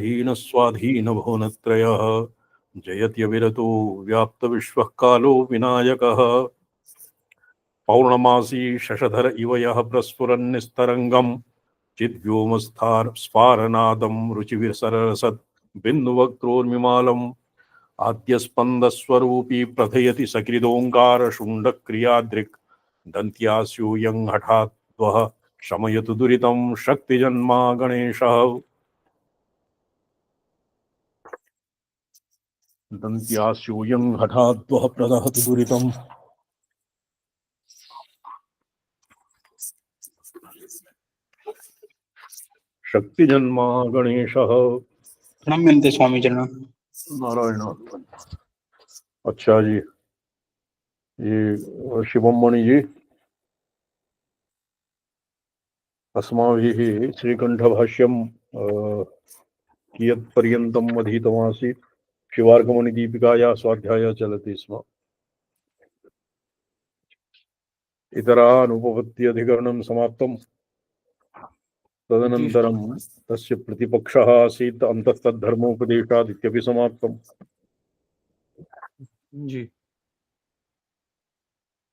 हीनस्वाधीनभुवनत्रयः जयत्यविरतो व्याप्तविश्वः कालो विनायकः पौर्णमासी शशधर इव यः प्रस्फुरन्निस्तरङ्गम् चिद्व्योमस्फारनादं रुचिविसरसत् बिन्दुवक्त्रोर्मिमालम् आद्यस्पन्दस्वरूपी प्रथयति सकृदोङ्कारशुण्डक्रियादृक् दन्त्यास्यूयं हठाद्वः शमयतु दुरितं शक्तिजन्मा गणेशः दन्त्यास्यूयं हठाद्वः प्रदहतु दुरितं शक्तिजन्मा गणेशः। प्रणम्यन्ते स्वामी चरण। नारायण। अच्छा जी, ये शिवम मणि जी, अस्माभिः श्रीकण्ठभाष्यं कियत्पर्यन्तम् अधीतमासीत्। शिवार्कमणिदीपिकायाः स्वाध्यायः चलति स्म। इतरानुपपत्त्यधिकरणं समाप्तं। तदनन्तरं तस्य प्रतिपक्षः आसीत् अन्तस्तद्धर्मोपदेशात् इत्यपि समाप्तम्। जी।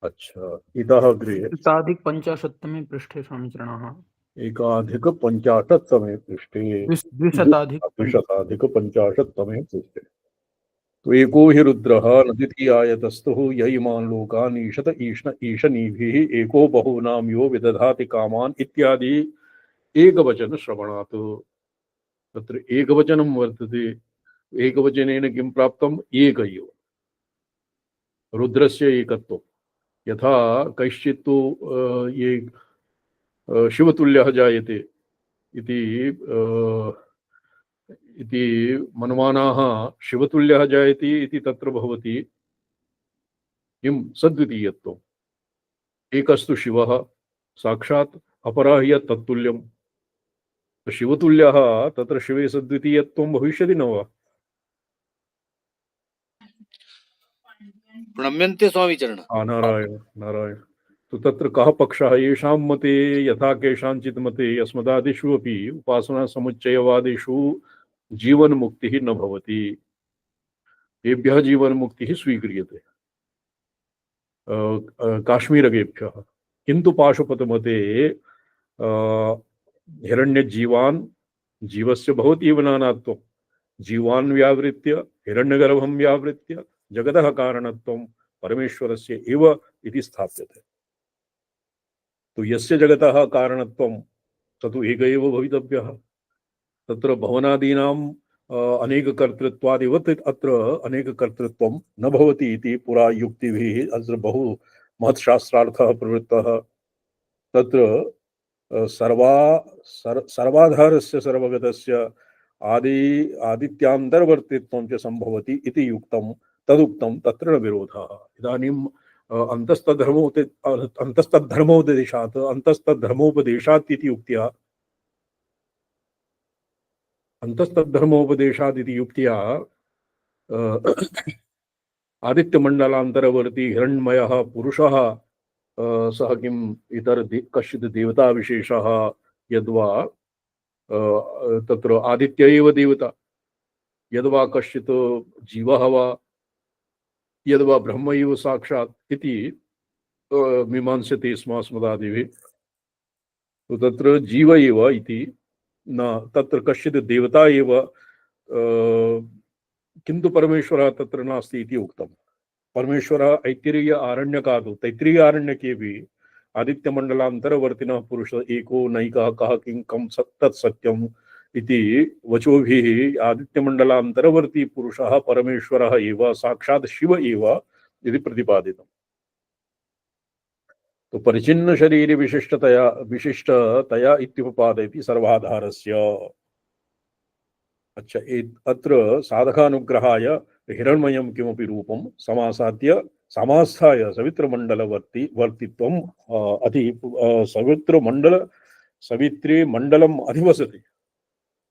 अच्छा, इतः अग्रे एकाधिक-50तमे पृष्ठे स्वामीचरणः। एकाधिक-50तमे पृष्ठे, द्विशताधिक-50तमे पृष्ठे। तो एको हि रुद्रः न द्वितीयायतस्तुः य इमान् लोकान् ईशत ईशनीभिः एको बहूनां यो विदधाति कामान् इत्यादि एकवचन श्रवणात्। तत्र एकवचनं वर्तते। एकवचनेन किं प्राप्तम्? एक एव। रुद्रस्य एकत्वं। यथा कैश्चित् ये शिवतुल्यः जायते इति मन्वानाः शिवतुल्यः जायते इति तत्र भवति किं सद्वितीयत्वम्। एकस्तु शिवः साक्षात्, अपरः यत् तत्तुल्यं। शिवतुल्यः तत्र शिवे सद्वितीयत्वं भविष्यति न वा? प्रणम्यन्ते स्वामी चरण। नारायण नारायण। तो तत्र कः पक्षः? येषां मते यथा केषाञ्चित् मते अस्मदादिषु अपि उपासना समुच्चयवादेषु जीवन्मुक्तिः न भवति। तेभ्यः जीवन्मुक्तिः स्वीक्रियते काश्मीरकेभ्यः। किन्तु पाशुपतमते हिरण्यजीवान् जीवस्य भवतीव नानात्वं। जीवान् व्यावृत्य हिरण्यगर्भं व्यावृत्य जगतः कारणत्वं परमेश्वरस्य एव इति स्थाप्यते। तो यस्य जगतः कारणत्वं स तु एक एव भवितव्यः। तत्र भवनादीनाम् अनेककर्तृत्वादिवत् अत्र अनेककर्तृत्वं न भवति इति पुरा युक्तिभिः अत्र बहु महत्शास्त्रार्थः प्रवृत्तः। तत्र सर्वाधारस्य सर्वगतस्य आदित्यान्तर्वर्तित्वं च सम्भवति इति युक्तं। तदुक्तं तत्र न विरोधः। इदानीम् अन्तस्तद्धर्मोपदेशात् इति युक्त्या अन्तस्तद्धर्मोपदेशादिति युक्त्या आदित्यमण्डलान्तरवर्ती हिरण्मयः पुरुषः सः किम् कश्चित् देवताविशेषः यद्वा तत्र आदित्य एव देवता, यद्वा कश्चित् जीवः वा, यद्वा ब्रह्म एव साक्षात् इति मीमांस्यते स्म अस्मदादिभिः। तो तत्र जीव एव इति न, तत्र कश्चित् देवता एव किन्तु परमेश्वरः तत्र नास्ति इति उक्तम्। परमेश्वरः ऐत्तिरीय आरण्यकादौ तैत्तिरीयारण्यकेऽपि आदित्यमण्डलान्तरवर्तिनः पुरुषः एको नैकः कः किं कं तत् सत्यम् इति वचोभिः आदित्यमण्डलान्तरवर्ती पुरुषः परमेश्वरः एव साक्षात् शिव एव इति प्रतिपादितम्। तो परिचिन्न शरीर विशिष्टतया इत्युपपादयति सर्वाधारस्य। अच्छा, अत्र साधकानुग्रहाय हिरण्मयं किमपि रूपं समास्थाय सवित्रमण्डलवर्तित्वम् सवित्रीमण्डलम् अधिवसति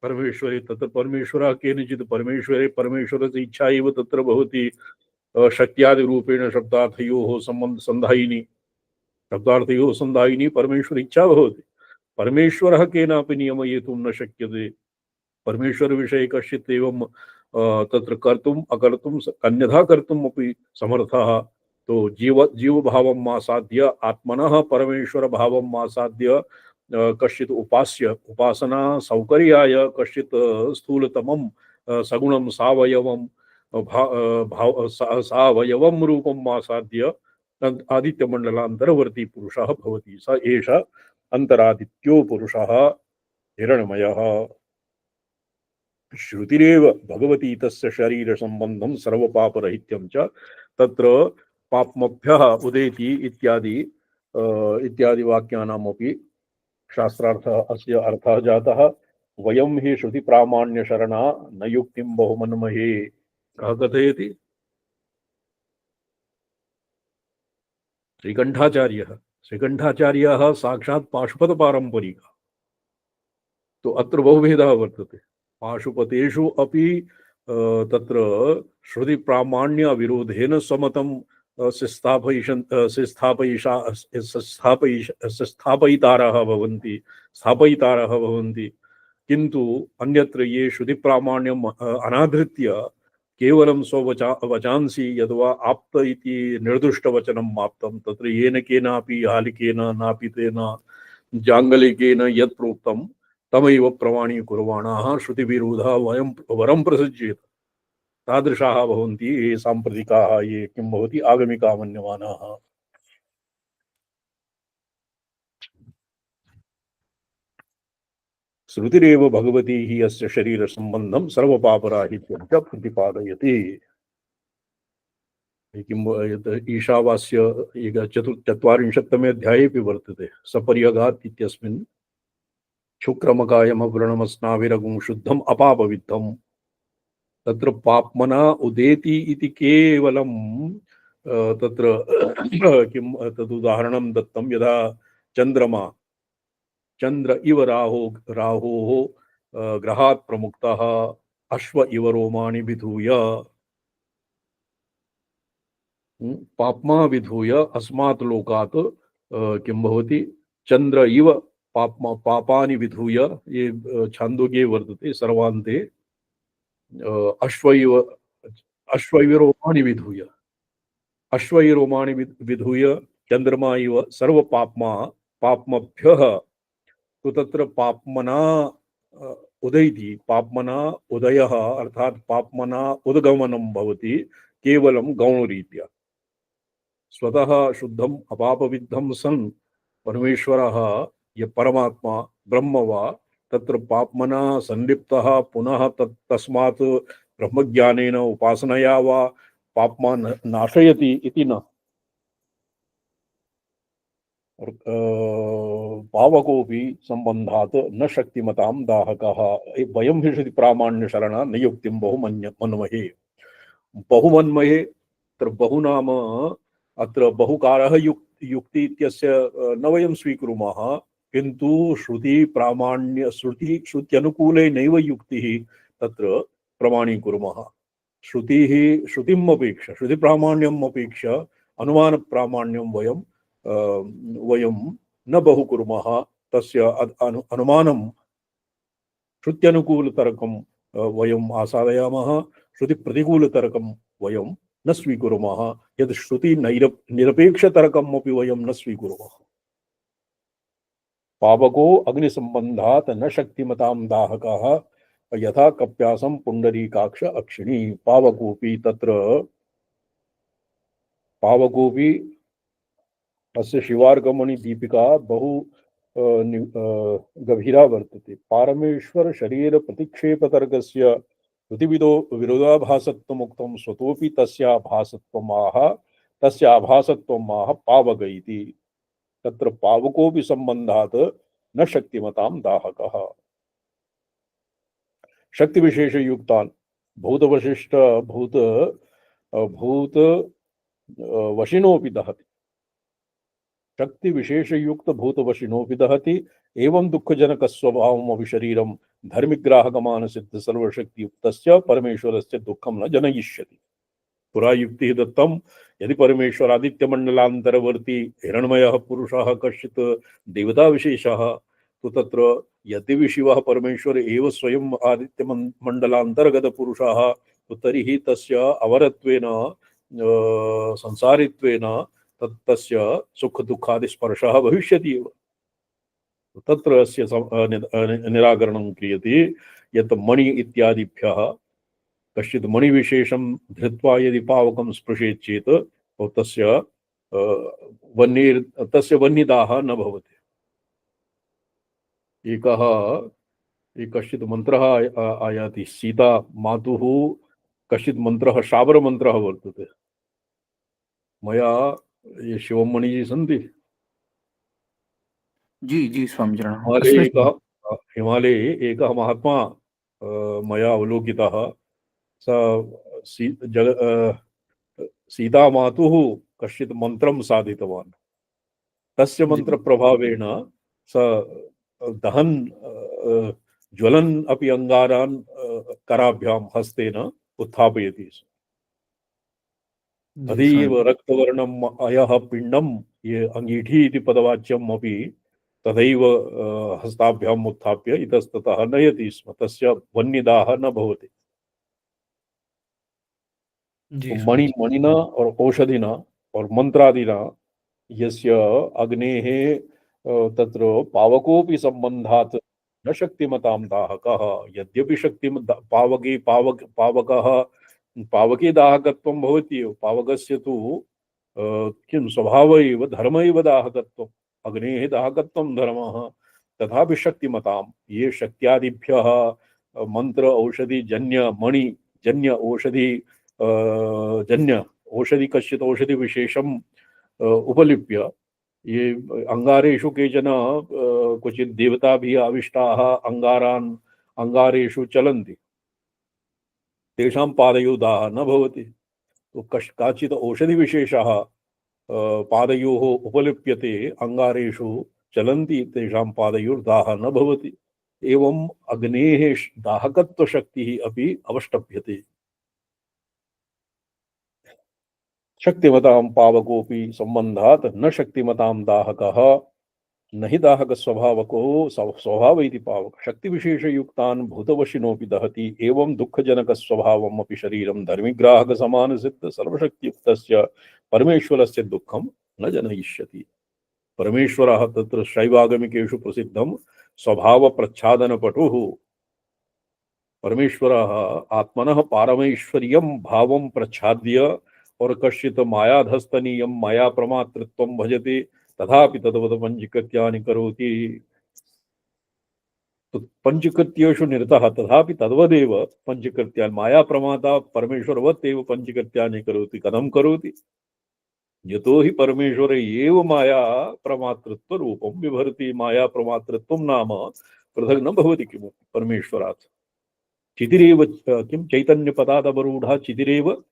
परमेश्वरे। तत्र परमेश्वरः केनचित् परमेश्वरस्य इच्छा एव तत्र भवति। शक्त्यादिरूपेण शब्दार्थयोः संधायिनी परमेश्वर इच्छा भवति। परमेश्वरः केनापि नियमयितुं न शक्यते। परमेश्वर विषये कश्चित् एवं तत्र कर्तुम् अकर्तुम् अन्यथा कर्तुम् अपि समर्थः। तो जीव भावम् आसाद्य आत्मनः परमेश्वर भावम् आसाद्य कश्चित् उपासना सौकर्याय कश्चित् स्थूलतमं सगुणं सावयवं सावयवं रूपम् आसाद्य आदित्यमण्डलान्तरवर्ती पुरुषः भवति। स एष अन्तरादित्यो पुरुषः हिरण्मयः। श्रुतिरेव भगवती तस्य शरीर संबंधं सर्वपापरहित्यं च तत्र पाप्मभ्यः उदेति इत्यादि इत्यादि वाक्यानामपि शास्त्रार्थः अस्य अर्थः जातः। वयं हि श्रुति प्रामाण्य शरणा न युक्तिं बहुमन्महे। कः कथयति? श्रीकण्ठाचार्यः। श्रीकण्ठाचार्यः साक्षात् पाशुपत पारंपरिकः। तो अत्र बहुभेदः वर्तते। पाशुपतेषु अपि तत्र श्रुति प्रामाण्य विरोधेन समतं स्थापयितारः भवन्ति। किन्तु अन्यत्र ये श्रुति प्रामाण्यम् अनाधृत्य केवलं वचांसि यद्वा आप्त इति निर्दुष्टवचनम् आप्तं तत्र येन केनापि हालिकेन नापितेन जाङ्गलिकेन यत् प्रोक्तं तमैव प्रमाणीकुर्वाणाः श्रुतिविरोधः वरं प्रसज्येत। तादृशाः भवन्ति ये साम्प्रतिकाः, ये किं भवति आगमिकाः मन्यमानाः। श्रुतिरेव भगवती हि अस्य शरीर संबंधं सर्वपापराहित्यं च प्रतिपादयति। ईशावास्य चत्वारिंशत्तमे अध्यायेऽपि वर्तते। सपर्यगात् इत्यस्मिन् शुक्रमकायमव्रणमस्नाविरगुं शुद्धम् अपापविद्धम्। तत्र पाप्मना उदेति इति केवलं तत्र किं तदुदाहरणं दत्तं। यदा चंद्र इव राहोः ग्रहात् प्रमुक्तः अश्व इव रोमाणि विधूय पाप्मा विधूय अस्मात् लोकात् किं भवति चंद्र इव पापानि विधूय। ये छान्दोग्ये वर्तते सर्वान्ते। अश्वैव रोमाणि विधूय चंद्रमा इव सर्व पाप्मभ्यः। तो तत्र पाप्मना उदयति। पाप्मना उदयः अर्थात पाप्मना उद्गमनं भवति केवलं गौणरीत्या। स्वतः शुद्धम अपापविद्धं सन् परमेश्वरः य परमात्मा ब्रह्म वा तत्र पाप्मना संलिप्तः पुनः तस्मात् ब्रह्मज्ञानेन उपासनया वा पाप्मा नाशयति इति न। पावकोऽपि संबंधात् न शक्तिमतां दाहकः। वयं हि श्रुति प्रामाण्य शरणा न युक्तिं बहुमन्महे। बहुमन्महे अत्र बहु नाम अत्र बहुकारः युक्ति इत्यस्य न वयं स्वीकुर्मः। किन्तु श्रुत्यनुकूले नैव युक्तिः तत्र प्रमाणीकुर्मः। श्रुतिम् अपेक्ष्य श्रुतिप्रामाण्यम् अपेक्ष्य अनुमानप्रामाण्यं वयं न बहु कुर्मः। तस्य अनुमानं श्रुत्यनुकूलतर्कं वयम् आसादयामः। श्रुतिप्रतिकूलतर्कं वयं न स्वीकुर्मः। यद् श्रुति निरपेक्षतर्कम् अपि वयं न स्वीकुर्मः। पावको अग्निसंबंधात् न शक्तिमतां दाहकः यथा कप्यासं पुंडरीकाक्ष अक्षिणी। पावकोऽपि अस्य शिवार्कमणि दीपिका बहु गभीरा वर्तते। पारमेश्वर शरीर प्रतिक्षेप तर्कस्य श्रुतिविदो विरोधाभासत्वमुक्तं स्वतोपि तस्य आभासत्वमाह पावक इति। तत्र पावकोऽपि संबंधात् न शक्तिमतां दाहकः। शक्ति विशेष युक्तान् भूत वशिनोपि दहति। शक्ति विशेष युक्त भूत वशिनोपि दहति। एवं दुःखजनक स्वभावमपि शरीरं धर्मिग्राहकमान सिद्ध सर्वशक्ति युक्तस्य परमेश्वरस्य दुःखं न जनयिष्यति। पुरा युक्तिः दत्तं। यदि परमेश्वरादित्यमण्डलान्तरवर्ती हिरण्मयः पुरुषः कश्चित् देवता विशेषः तो तत्र यद्यपि शिवः परमेश्वर एव स्वयम् आदित्यमण्डलान्तर्गतपुरुषः तो तर्हि तस्य अवरत्वेन संसारित्वेन तस्य सुखदुःखादिस्पर्शः भविष्यति एव। तत्र अस्य निराकरणं क्रियते यत् मणि इत्यादिभ्यः कश्चित् मणिविशेषं धृत्वा यदि पावकं स्पृशेत् चेत् तो तस्य वह्निदाहः न भवति। कश्चित् मन्त्रः आयाति सीता मातुः कश्चित् मन्त्रः शाबरमन्त्रः वर्तते। मया ये शिवमणिजी सन्ति जी जी स्वामीचरण हिमालये एकः महात्मा मया अवलोकितः। स सीता मातुः कश्चित् मन्त्रं साधितवान्। तस्य मन्त्रप्रभावेण स दहन् ज्वलन् अपि अंगारान् कराभ्यां हस्तेन उत्थापयति। तदैव रक्तवर्णम् अयः पिण्डं ये अंगीठी इति पदवाच्यम् अपि तदैव हस्ताभ्याम् उत्थाप्य इतस्ततः नयति स्म। तस्य वह्निदाहः न भवति। मणिना और औषधिना और मंत्रादिना यस्य अग्नेः तत्र पावकोऽपि सम्बन्धात् न शक्तिमतां दाहकः। यद्यपि पावके दाहकत्वं भवति। पावकस्य तु किं स्वभाव एव धर्म एव दाहकत्वम्। अग्नेः दाहकत्वं धर्मः। तथापि शक्तिमतां ये शक्त्यादिभ्यः मंत्र औषधि जन्य मणि जन्य औषधि जन्य औषधि कश्चित् औषधि विशेषम् उपलिप्य ये अंगारेषु केचन क्वचित् देवताभिः आविष्टाः अंगारेषु चलन्ति। तेषां पादयोः दाहः न भवति। तो काचित् औषधि विशेषः पादयोः उपलिप्यते अंगारेषु चलन्ति तेषां पादयोर्दाहः न भवति। एवं अग्नेः दाहकत्वशक्तिः अपि अवष्टभ्यते। शक्तिमतां पावकोऽपि सम्बन्धात् न शक्तिमतां दाहकः न हि दाहक स्वभाव इति पावक शक्ति विशेष युक्तान् भूतवशिनोऽपि दहति। एवं दुःखजनक स्वभावम् अपि शरीरं धर्मिग्राहक समान सिद्ध सर्वशक्तियुक्तस्य परमेश्वरस्य दुःखं न जनयिष्यति। परमेश्वरः तत्र शैवागमिकेषु प्रसिद्धं स्वभाव प्रच्छादन पटुः। परमेश्वरः आत्मनः पारमैश्वर्यं भावं प्रच्छाद्य और कश्चित् मायाधस्तनीयं माया प्रमातृत्वं भजते तथापि तद्वत् पंचकृत्यानि करोति। तो पंचकृत्येषु निरतः तथापि तद्वदेव पंचकृत्यानि माया प्रमाता परमेश्वरवत् एव पंचकृत्यानि करोति। कथं करोति? यतो हि परमेश्वर एव माया प्रमातृत्व रूपं बिभर्ति। माया प्रमातृत्वं नाम पृथक् न भवति किमपि परमेश्वरात्। चितिरेव किं चैतन्यपदादवरूढा चितिरेव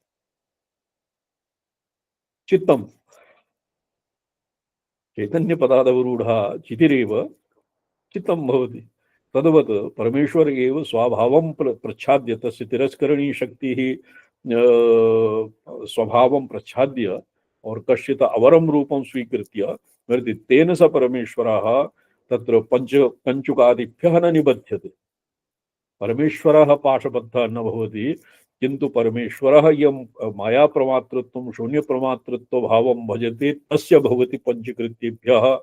चित्तम चैतन्यपदादवरूढा चितिरेव चित्तं भवति। तद्वत् परमेश्वर एव स्वभावं प्रच्छाद्य तस्य तिरस्करणी शक्तिः स्वभावं प्रच्छाद्य और कश्चित् अवरं रूपं स्वीकृत्य वर्ति। तेन स परमेश्वरः तत्र कञ्चुकादिभ्यः न निबध्यते। परमेश्वरः पाशबद्धः न भवति किंतु परमेश्वरः यं माया प्रमातृत्वं शून्य प्रमातृत्व भावं भजते तस्य भवति पंचकृत्येभ्यः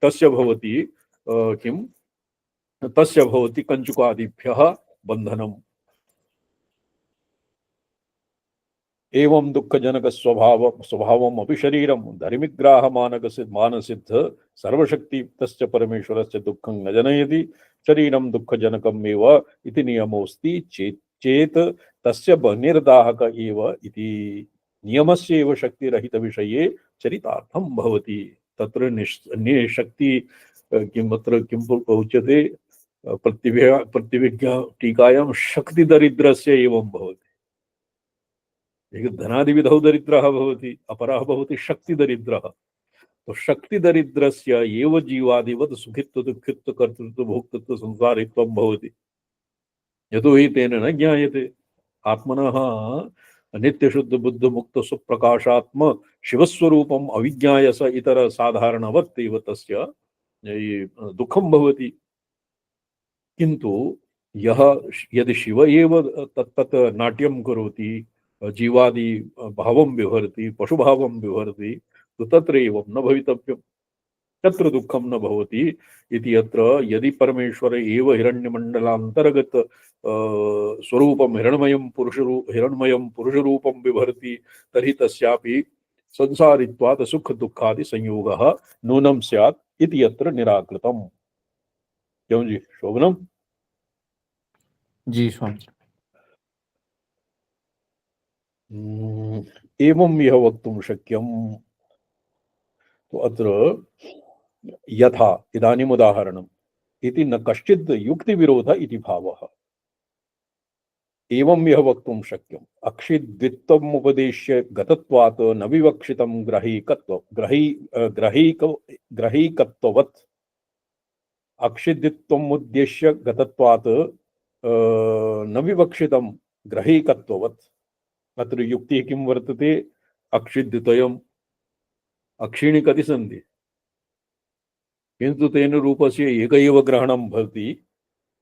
तस्य भवति किं तस्य भवति कञ्चुकादिभ्यः बन्धनम्। एवं दुःखजनक स्वभावम् अपि शरीरं धर्मिग्राह मानसिद्ध सर्वशक्तियुक्तस्य परमेश्वरस्य दुःखं न जनयति। शरीरं दुःखजनकम् एव इति नियमोऽस्ति चेत् तस्य निर्दाहक एव इति नियमस्य एव शक्तिरहित विषये चरितार्थं भवति। तत्र निशक्ति किमत्र किं उच्यते प्रतिविज्ञा टीकायां शक्ति दरिद्रस्य एवं भवति। एक धनादिविधौ दरिद्रः भवति अपरः भवति शक्ति दरिद्रः। तो शक्ति दरिद्रस्य एव जीवादिवत् सुखित्व दुःखित्व कर्तृत्व भोक्तृत्व संसारित्वं भवति। यतो हि तेन न ज्ञायते। आत्मनः नित्य शुद्ध बुद्ध मुक्त सुप्रकाशात्म शिवस्वरूपम् अविज्ञाय स इतर साधारणवत् एव तस्य दुःखं भवति। किंतु यह यदि शिव एव तत्तत् नाट्यं करोति, जीवादि भावं विहरति, पशुभावं विहरति, तो तत्र एवं न भवितव्यम्, तत्र दुःखं न भवति इति। अत्र यदि परमेश्वर एव हिरण्यमण्डलान्तर्गत स्वरूपं हिरण्मयं पुरुषरूपं बिभर्ति, तर्हि तस्यापि संसारित्वात् सुख दुःखादि संयोगः नूनं स्यात् इति अत्र निराकृतम्। क्यों जी शोभनम? जी स्वामी। एवं यह वक्तुं शक्यं। तो अत्र यथा इदानीम् उदाहरणम् इति न कश्चित् युक्तिविरोध इति भावः। एवं यह वक्तुं शक्यम् अक्षिद्वित्वम् उपदेश्य गतत्वात् न विवक्षितं ग्रहीकत्ववत्। अक्षिद्वित्वम् उद्देश्य गतत्वात् न विवक्षितं ग्रहीकत्ववत्। अत्र युक्तिः किं वर्तते? अक्षिद्वितयम् अक्षीणि कति सन्ति, किन्तु तेन रूपस्य एक एव ग्रहणं भवति।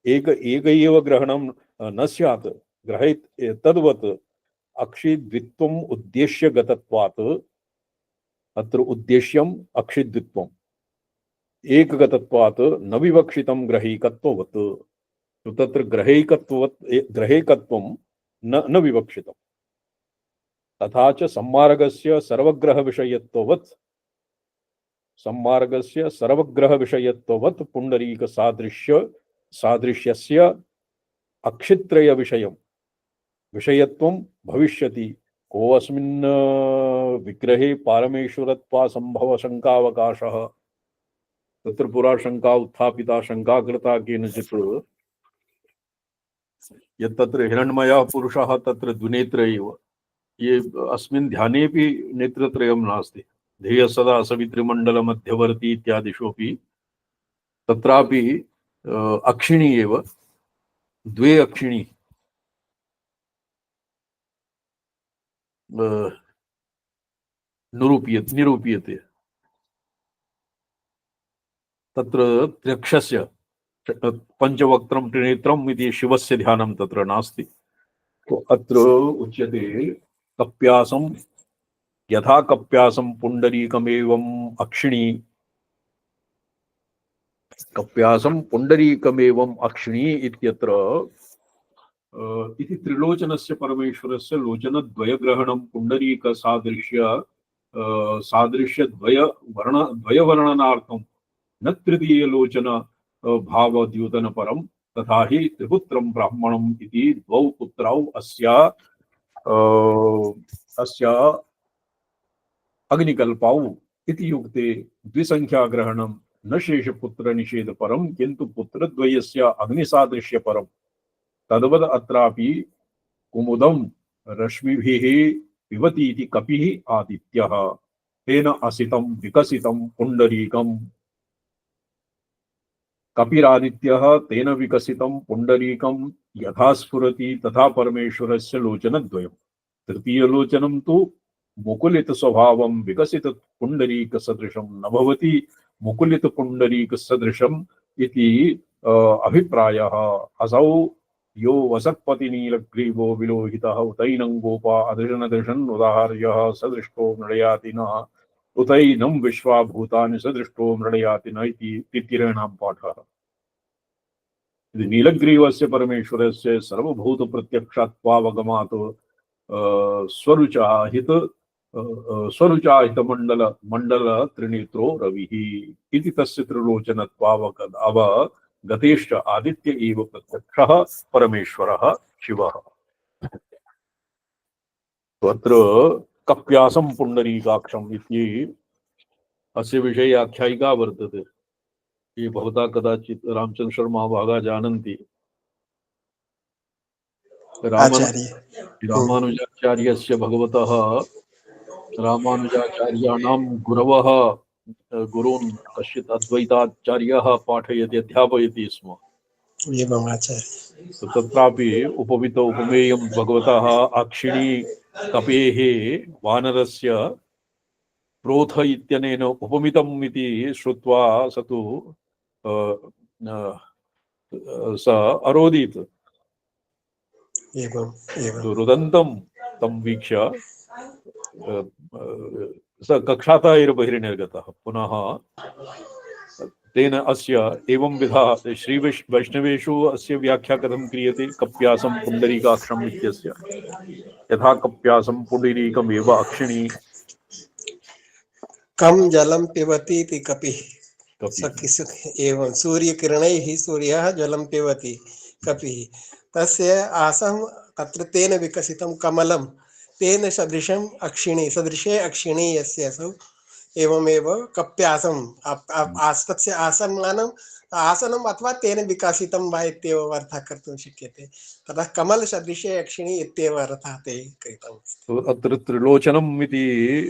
एक एव ग्रहणं न स्यात् ग्रहे तद्वत् अक्षिद्वित्वम् उद्देश्य गतत्वात् अत्र उद्देश्यम् अक्षिद्वित्वम् एकगतत्वात् न विवक्षितं ग्रहीकत्ववत्। तो तत्र ग्रहेकत्वं न विवक्षितम्। तथा च सम्मार्गस्य सर्वग्रह विषयत्ववत् पुंडरीक सादृश्यस्य अक्षित्रय विषयत्वं भविष्यति। को अस्मिन् विग्रहे पारमेश्वरत्वा संभव शंकावकाशः। तत्र पुरा शंका उत्थापिता, शंका कृता केनचित् यत् तत्र हिरण्मयः पुरुषः तत्र द्विनेत्र एव। ये अस्मिन् ध्यानेपि नेत्रत्रयं नास्ति। ध्येय सदा सवितृमण्डल मध्यवर्ती इत्यादिषुपि तत्रापि अक्षिणी एव, द्वे अक्षिणी निरूप्यते। तत्र त्र्यक्षस्य पंचवक्त्रं त्रिनेत्रम् इति शिवस्य ध्यानं तत्र नास्ति। तो अत्र उच्यते कप्यासं यथा कप्यासं पुंडरीकमेवम् अक्षिणी, कप्यासं पुंडरीकमेवम् अक्षिणी इत्यत्र इति त्रिलोचनस्य परमेश्वरस्य लोचनद्वयग्रहणं पुंडरीक सादृश्यद्वयवर्णनार्थं न तृतीय लोचन भावद्योतन परम। तथा ही त्रिपुत्रं ब्राह्मणम् इति द्वौ पुत्रौ अस्या अग्निकल्पौ इति युक्ते द्विसंख्या ग्रहणं न शेषपुत्र निषेध परम, किंतु पुत्रद्वयस्य अग्निसादृश्य परम। तद्वद अत्रापि कुमुदं रश्मिभिः पिबति इति कपिः आदित्यः, तेन असितं विकसितं पुंडरीकम्। कपिरादित्यः तेन विकसितं पुंडरीकं यथा स्फुरति तथा परमेश्वरस्य लोचनद्वयम्। तृतीय लोचनं तु मुकुलित स्वभावं विकसित पुंडरीक सदृशं न भवति, मुकुलित पुंडरीक सदृशम् इति अभिप्रायः। असौ यो वसत्पति नीलग्रीवो विलोहितः उतैनं गोपा अदृशन् उदाहर्यः सदृष्टो मृडयाति न, उतैनं विश्वाभूतानि सदृष्टो मृडयाति न इति तितिरेणां पाठः। नीलग्रीवस्य परमेश्वरस्य सर्वभूत प्रत्यक्षात्वावगमात् स्वरुचाहित मंडल त्रिनेत्रो रविः इति तस्य त्रिलोचनत्वावगतेश्च आदित्य एव प्रत्यक्षः परमेश्वरः शिवः। अत्र कप्यासं पुंडरीकाक्षम् इति अस्य विषये आख्यायिका वर्तते। ये भवता कदाचित् रामचंद्र शर्मा भागा जानन्ति। रामानुजाचार्यस्य भगवतः रामानुजाचार्याणां गुरवः गुरून् कश्चित् अद्वैताचार्यः पाठयति, अध्यापयति स्म। तो तत्रापि उपवित उपमेयं भगवतः अक्षिणी कपेः वानरस्य प्रोथ इत्यनेन उपमितम् इति श्रुत्वा स तु स अरोदीत्। एवं एवं रुदन्तं तं वीक्ष्य स कक्षातः पुनः तेन अस्य एवं विधा वैष्णवेषु अस्य व्याख्या कथं क्रियते कप्यासं पुण्डरीकाक्षम् इत्यस्य। यथा कप्यासं पुण्डरीकमेव अक्षिणी कम जलम पिबती इति कपिः कपिः। सखि सुख एवं सूर्यकिरणैः सूर्यः जलं पिबति कपिः तस्य आसं तत्र तेन विकसितं कमलं तेन सदृशम् अक्षिणी सदृशे अक्षिणी यस्य असौ एवमेव कप्यासम् तस्य आसनमानम् आसनम् अथवा तेन विकसितं वा इत्येव अर्थः कर्तुं शक्यते। ततः कमलसदृशे अक्षिणी इत्येव अर्थः ते कृतम्। तो अत्र त्रिलोचनम् इति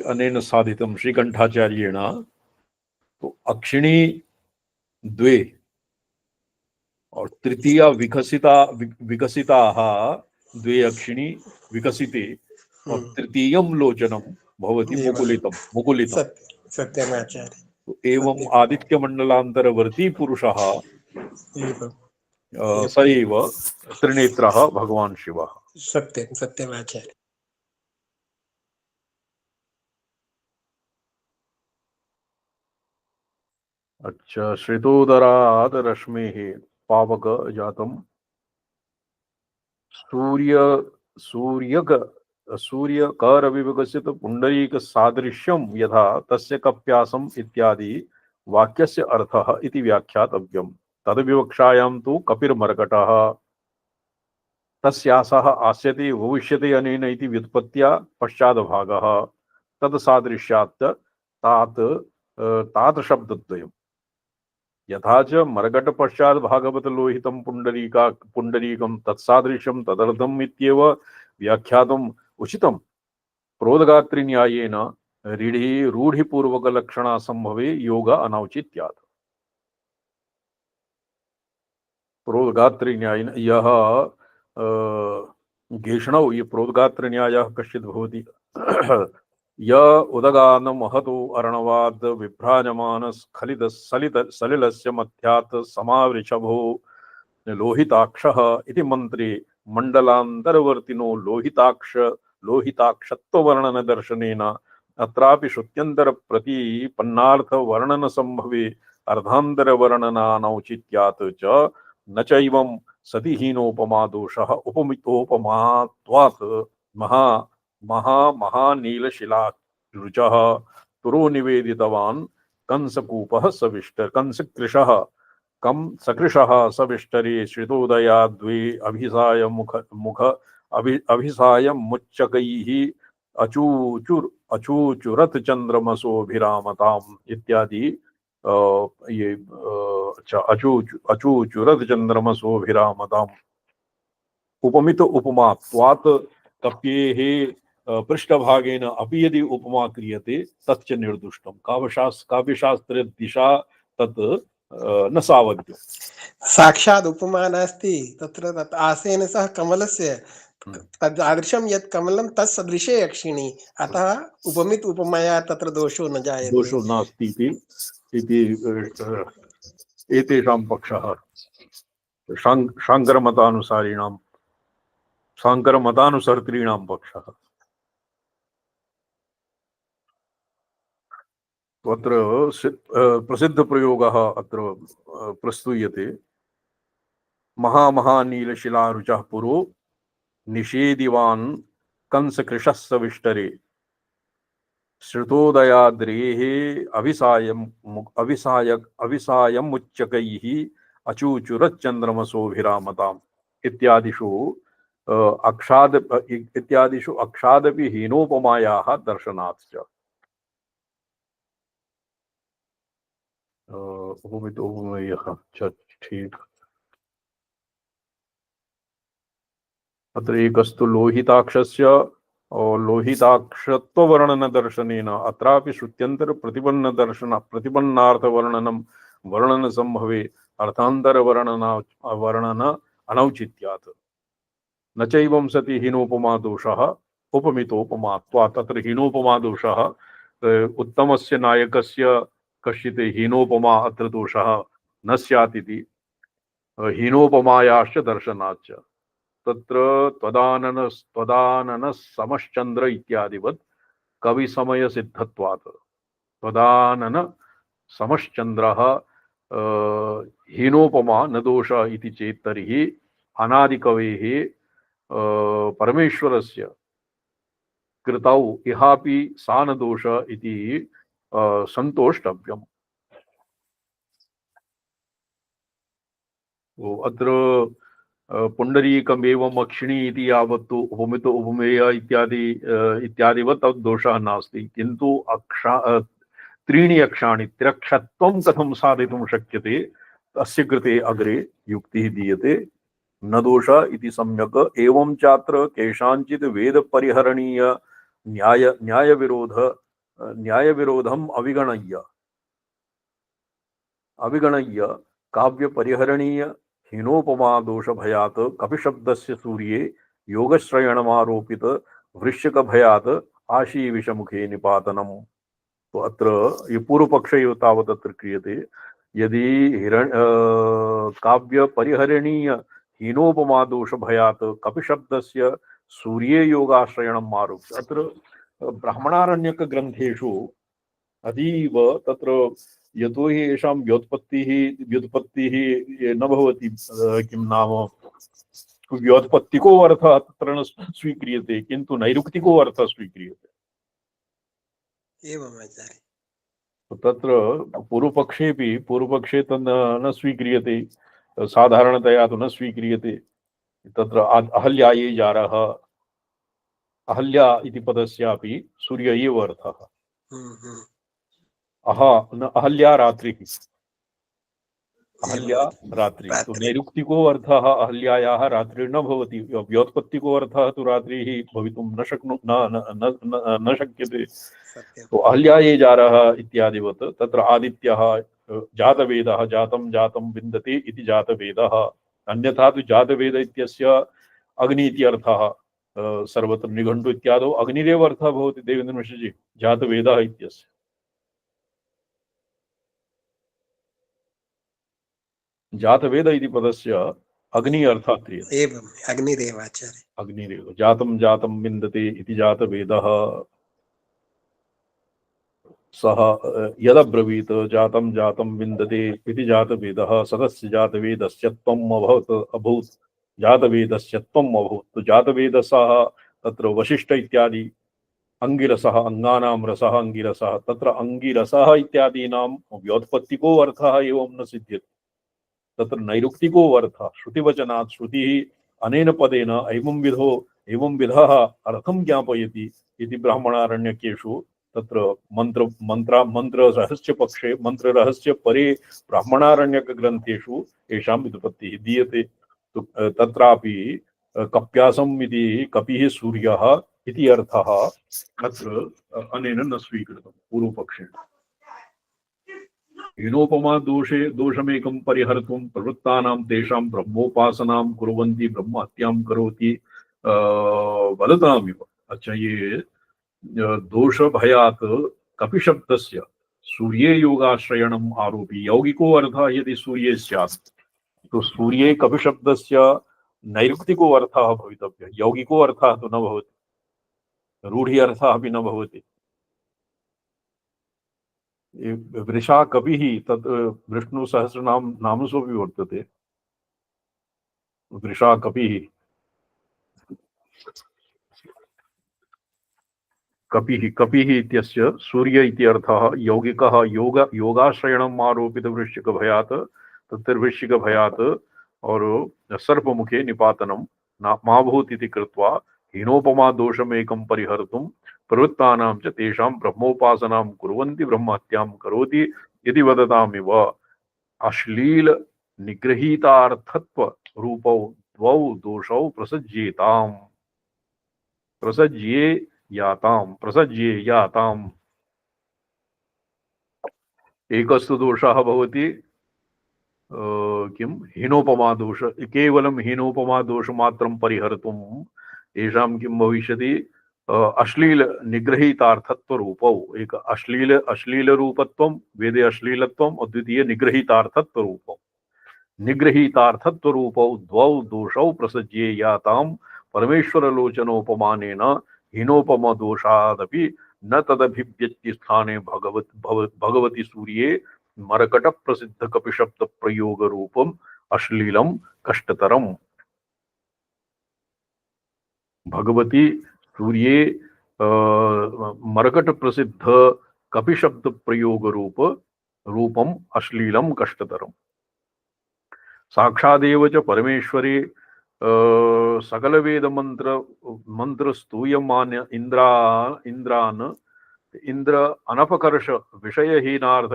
अनेन साधितं श्रीकण्ठाचार्येण। तो अक्षिणी द्वे और तृतीया विकसिताः द्वे अक्षिणी विकसिते और तृतीयं लोचनं भवति मुकुलितं। सत्यमाचार्य। तो एवं आदित्यमण्डलान्तरवर्ती पुरुषः स एव त्रिनेत्रः भगवान् शिवः। सत्यमाचार्य। अच्छा, श्रितोदरात् रश्मेः पावक जातम् सूर्यकरविविकसित पुण्डरीक सादृश्यं यथा तस्य कप्यासम् इत्यादि वाक्यस्य अर्थः इति व्याख्यातव्यम्। तद्विवक्षायां तु कपिर्मर्कटः तस्यासः आस्यते भविष्यति अनेन इति व्युत्पत्त्या पश्चाद्भागः तत्सादृश्यात् तात शब्दद्वयम्। यथा च मरकट पश्चात् भागवत लोहितं पुण्डरीकं तत्सादृश्यं तदर्थम् इत्येव व्याख्यातुम् उचितम्। प्रोदगात्री न्यायेन रूढ़िपूर्वक लक्षणा संभवे योग अनौचित्यात्। प्रोदगात्री न्यायेन यह घेषणौ ये प्रोदगात्री न्यायः कश्चित् भवति य उदगान महतो अर्णवाद विभ्राजमान स्खलित सलित सलिलस्य मध्यात् समावृषभो लोहिताक्षः इति मंत्रे मंडलांतरवर्तिनो लोहिताक्षत्ववर्णन दर्शनेन अत्रापि श्रुत्यंतर प्रतिपन्नार्थ वर्णन संभवे अर्धांतर वर्णनानौचित्यात् च न चैवं सति हीनोपमा दोषः उपमितोपमात्वात् महानीलशिलारुचः तुरो निवेदितवान् कंसकूपः सविष्टर कंसकृशः कम सकृशः सविष्टरे श्रितोदया द्वे अभिसाय मुख अभिसाय मुच्चकैः अचूचुरत चंद्रमसोभिरामताम् इत्यादि ये अच्छा अचूचुरत चंद्रमसोभिरामताम् उपमित उपमात्वात् कप्येः पृष्ठभागेन अपि यदि उपमा क्रियते तच्च निर्दुष्टं काव्यशास्त्र दिशा तत् न सावद्यम्। साक्षात् उपमा नास्ति तत्र तत् आसेन सह कमलस्य तादृशं यत् कमलं तत्सदृशे अक्षिणी अतः उपमित उपमाया तत्र दोषो न जायते। दोषो नास्ति इति एतेषां पक्षः शाङ्करमतानुसारिणां पक्षः। अत्र प्रसिद्धप्रयोगः अत्र प्रस्तूयते। महानीलशिलारुचः पुरो निषेदिवान् कंसकृशः सविष्टरे श्रुतोदयाद्रेः अभिसायमुच्चकैः अचूचुरच्चन्द्रमसोभिरामताम् इत्यादिषु अक्षादपि हीनोपमायाः दर्शनात् च उपमितोपमेयः च ठीक। अत्र एकस्तु लोहिताक्षस्य लोहिताक्षत्ववर्णनदर्शनेन अत्रापि श्रुत्यन्तर वर्णन संभवे वर्णन अनौचित्यात् न चैवं सति हीनोपमा दोषः उपमितोपमात्वात्। तत्र हीनोपमा दोषः उत्तमस्य नायकस्य कश्चित् हीनोपमा अत्र दोषः न स्यात् इति हीनोपमायाश्च दर्शनाच्च तत्र त्वदानन समश्चंद्र इत्यादिवत् कवि समय सिद्धत्वात् त्वदानन समश्चंद्रः हीनोपमा न दोष इति चेत् तर्हि अनादिकवेः परमेश्वरस्य कृतौ इहापि सा न दोष इति संतोष्टव्यम्। अत्र पुंडरीकमेवम् अक्षिणी इति यावत्तु उपमितो उपमेय इत्यादिवत् दोषः नास्ति, किन्तु त्रीणि अक्षाणि त्र्यक्षत्वं कथं साधितुं शक्यते तस्य कृते अग्रे युक्तिः दीयते। न दोष इति सम्यक् एवं चात्र केषाञ्चित् वेद परिहरणीय न्यायविरोधम् अविगणय्य काव्य परिहरणीय हीनोपमा दोष भयात् कपिशब्दस्य सूर्ये योगश्रयणमारोपित वृश्चिक भयात् आशी विषमुखे निपातनम्। तो अत्र ये पूर्व पक्ष एव तावत् अत्र क्रियते। यदि काव्य परिहरणीय हीनोपमा दोष भयात् कपिशब्दस्य सूर्ये योगाश्रयणम् आरोप्य, अत्र ब्राह्मणारण्यक ग्रन्थेषु अतीव तत्र यतो हि येषां व्युत्पत्तिः न भवति, किं नाम व्युत्पत्तिको अर्थः तत्र न स्वीक्रियते, किन्तु नैरुक्तिको अर्थः स्वीक्रियते। एवम् आचार्य। तत्र पूर्वपक्षे तन्न न स्वीक्रियते, साधारणतया तु न स्वीक्रियते। तत्र अहल्यायै जारः, अहल्या इति पदस्यापि सूर्य एव अर्थः। अहल्या रात्रिः, अहल्या रात्रिः, तो नैरुक्तिको अर्थः अहल्यायाः रात्रिर्न भवति, व्युत्पत्तिको अर्थः तु रात्रिः भवितुं न शक्यते। तो अहल्यायै जारः इत्यादिवत् तत्र आदित्यः जातवेदः जातं जातं विन्दते इति जातवेदः। अन्यथा तु जातवेद इत्यस्य अग्नि इति अर्थः सर्वत्र निघण्टु इत्यादौ अग्निरेव अर्थः भवति देवेन्द्र मिश्रजी जातवेदः इत्यस्य। जातवेद इति पदस्य अग्नि अर्थः क्रियते। एवम् अग्निरेव आचार्य। अग्निरेव जातं जातं विन्दते इति जातवेदः। सः यदब्रवीत् जातं जातं विन्दते इति जातवेदः सदस्य जातवेदस्य त्वम् अभूत् जातवेदस्य त्वम् अभूत्। जातवेदसः तत्र वशिष्ठ इत्यादि अंगिरसः, अंगानां रसः अंगिरसः, तत्र अंगिरसः इत्यादीनां व्युत्पत्तिको अर्थः एवं न सिद्ध्यति, तत्र नैरुक्तिको अर्थः श्रुतिवचनात् श्रुतिः अनेन पदेन एवं विधः अर्थं ज्ञापयति इति ब्राह्मणारण्यकेषु तत्र मंत्ररहस्य पक्षे मंत्ररहस्य परे ब्राह्मणारण्यक ग्रंथेषु येषां व्युत्पत्तिः दीयते। तत्रापि कप्यासम् इति कपिः सूर्यः इति अर्थः अत्र अनेन न स्वीकृतः पूर्वपक्षेण। हीनोपमा दोषमेकं परिहर्तुं प्रवृत्तानां तेषां ब्रह्मोपासनां कुर्वन्ति ब्रह्म हत्यां करोति वदतामिव। अच्छा, ये दोष भयात् कपिशब्दस्य सूर्ये योगाश्रयणम् आरोपी यौगिको अर्थः यदि सूर्ये स्यात् तो सूर्ये कपिशब्दस्य नैरुक्तिको अर्थः भवितव्यः, यौगिको अर्थः तु न भवति, रूढि अर्थः अपि न भवति। वृषा कपिः तत् विष्णुसहस्रनाम नामसु अपि वर्तते। वृषा कपिः कपिः इत्यस्य सूर्य इति अर्थः यौगिकः योगाश्रयणम् आरोपित वृश्चिक भयात् तत्र वृश्चिक भयात् और सर्पमुखे निपातनं मा भूत् इति कृत्वा हीनोपमा दोषमेकं परिहर्तुं प्रवृत्तानां च तेषां ब्रह्मोपासनां कुर्वन्ति ब्रह्म हत्यां करोति इति वदतामिव। अश्लील निगृहीतार्थत्व रूपौ द्वौ दोषौ प्रसज्येयाताम्। एकस्तु दोषः भवति किं हीनोपमा दोष, केवलं हीनोपमा दोषमात्रं परिहर्तुं येषां किं भविष्यति अश्लील निगृहीतार्थत्व रूपौ। एक अश्लील रूपत्वं वेदे अश्लीलत्वं, द्वितीय निगृहीतार्थत्व रूपं। निगृहीतार्थत्वरूपौ द्वौ दोषौ प्रसज्ये यातां परमेश्वरलोचनोपमानेन हीनोपमदोषादपि न तदभिव्यक्ति स्थाने भगवती सूर्ये मरकट प्रसिद्ध कपिशब्द प्रयोग रूपम अश्लीलम कष्टतरम। भगवती सूर्ये मरकट प्रसिद्ध कपिशब्द प्रयोग रूपम अश्लीलम कष्टतरम। साक्षादेव च परमेश्वरे सकल वेद मंत्र स्तूयमान्य इंद्रान इंद्र अनपकर्ष विषयहीनार्थ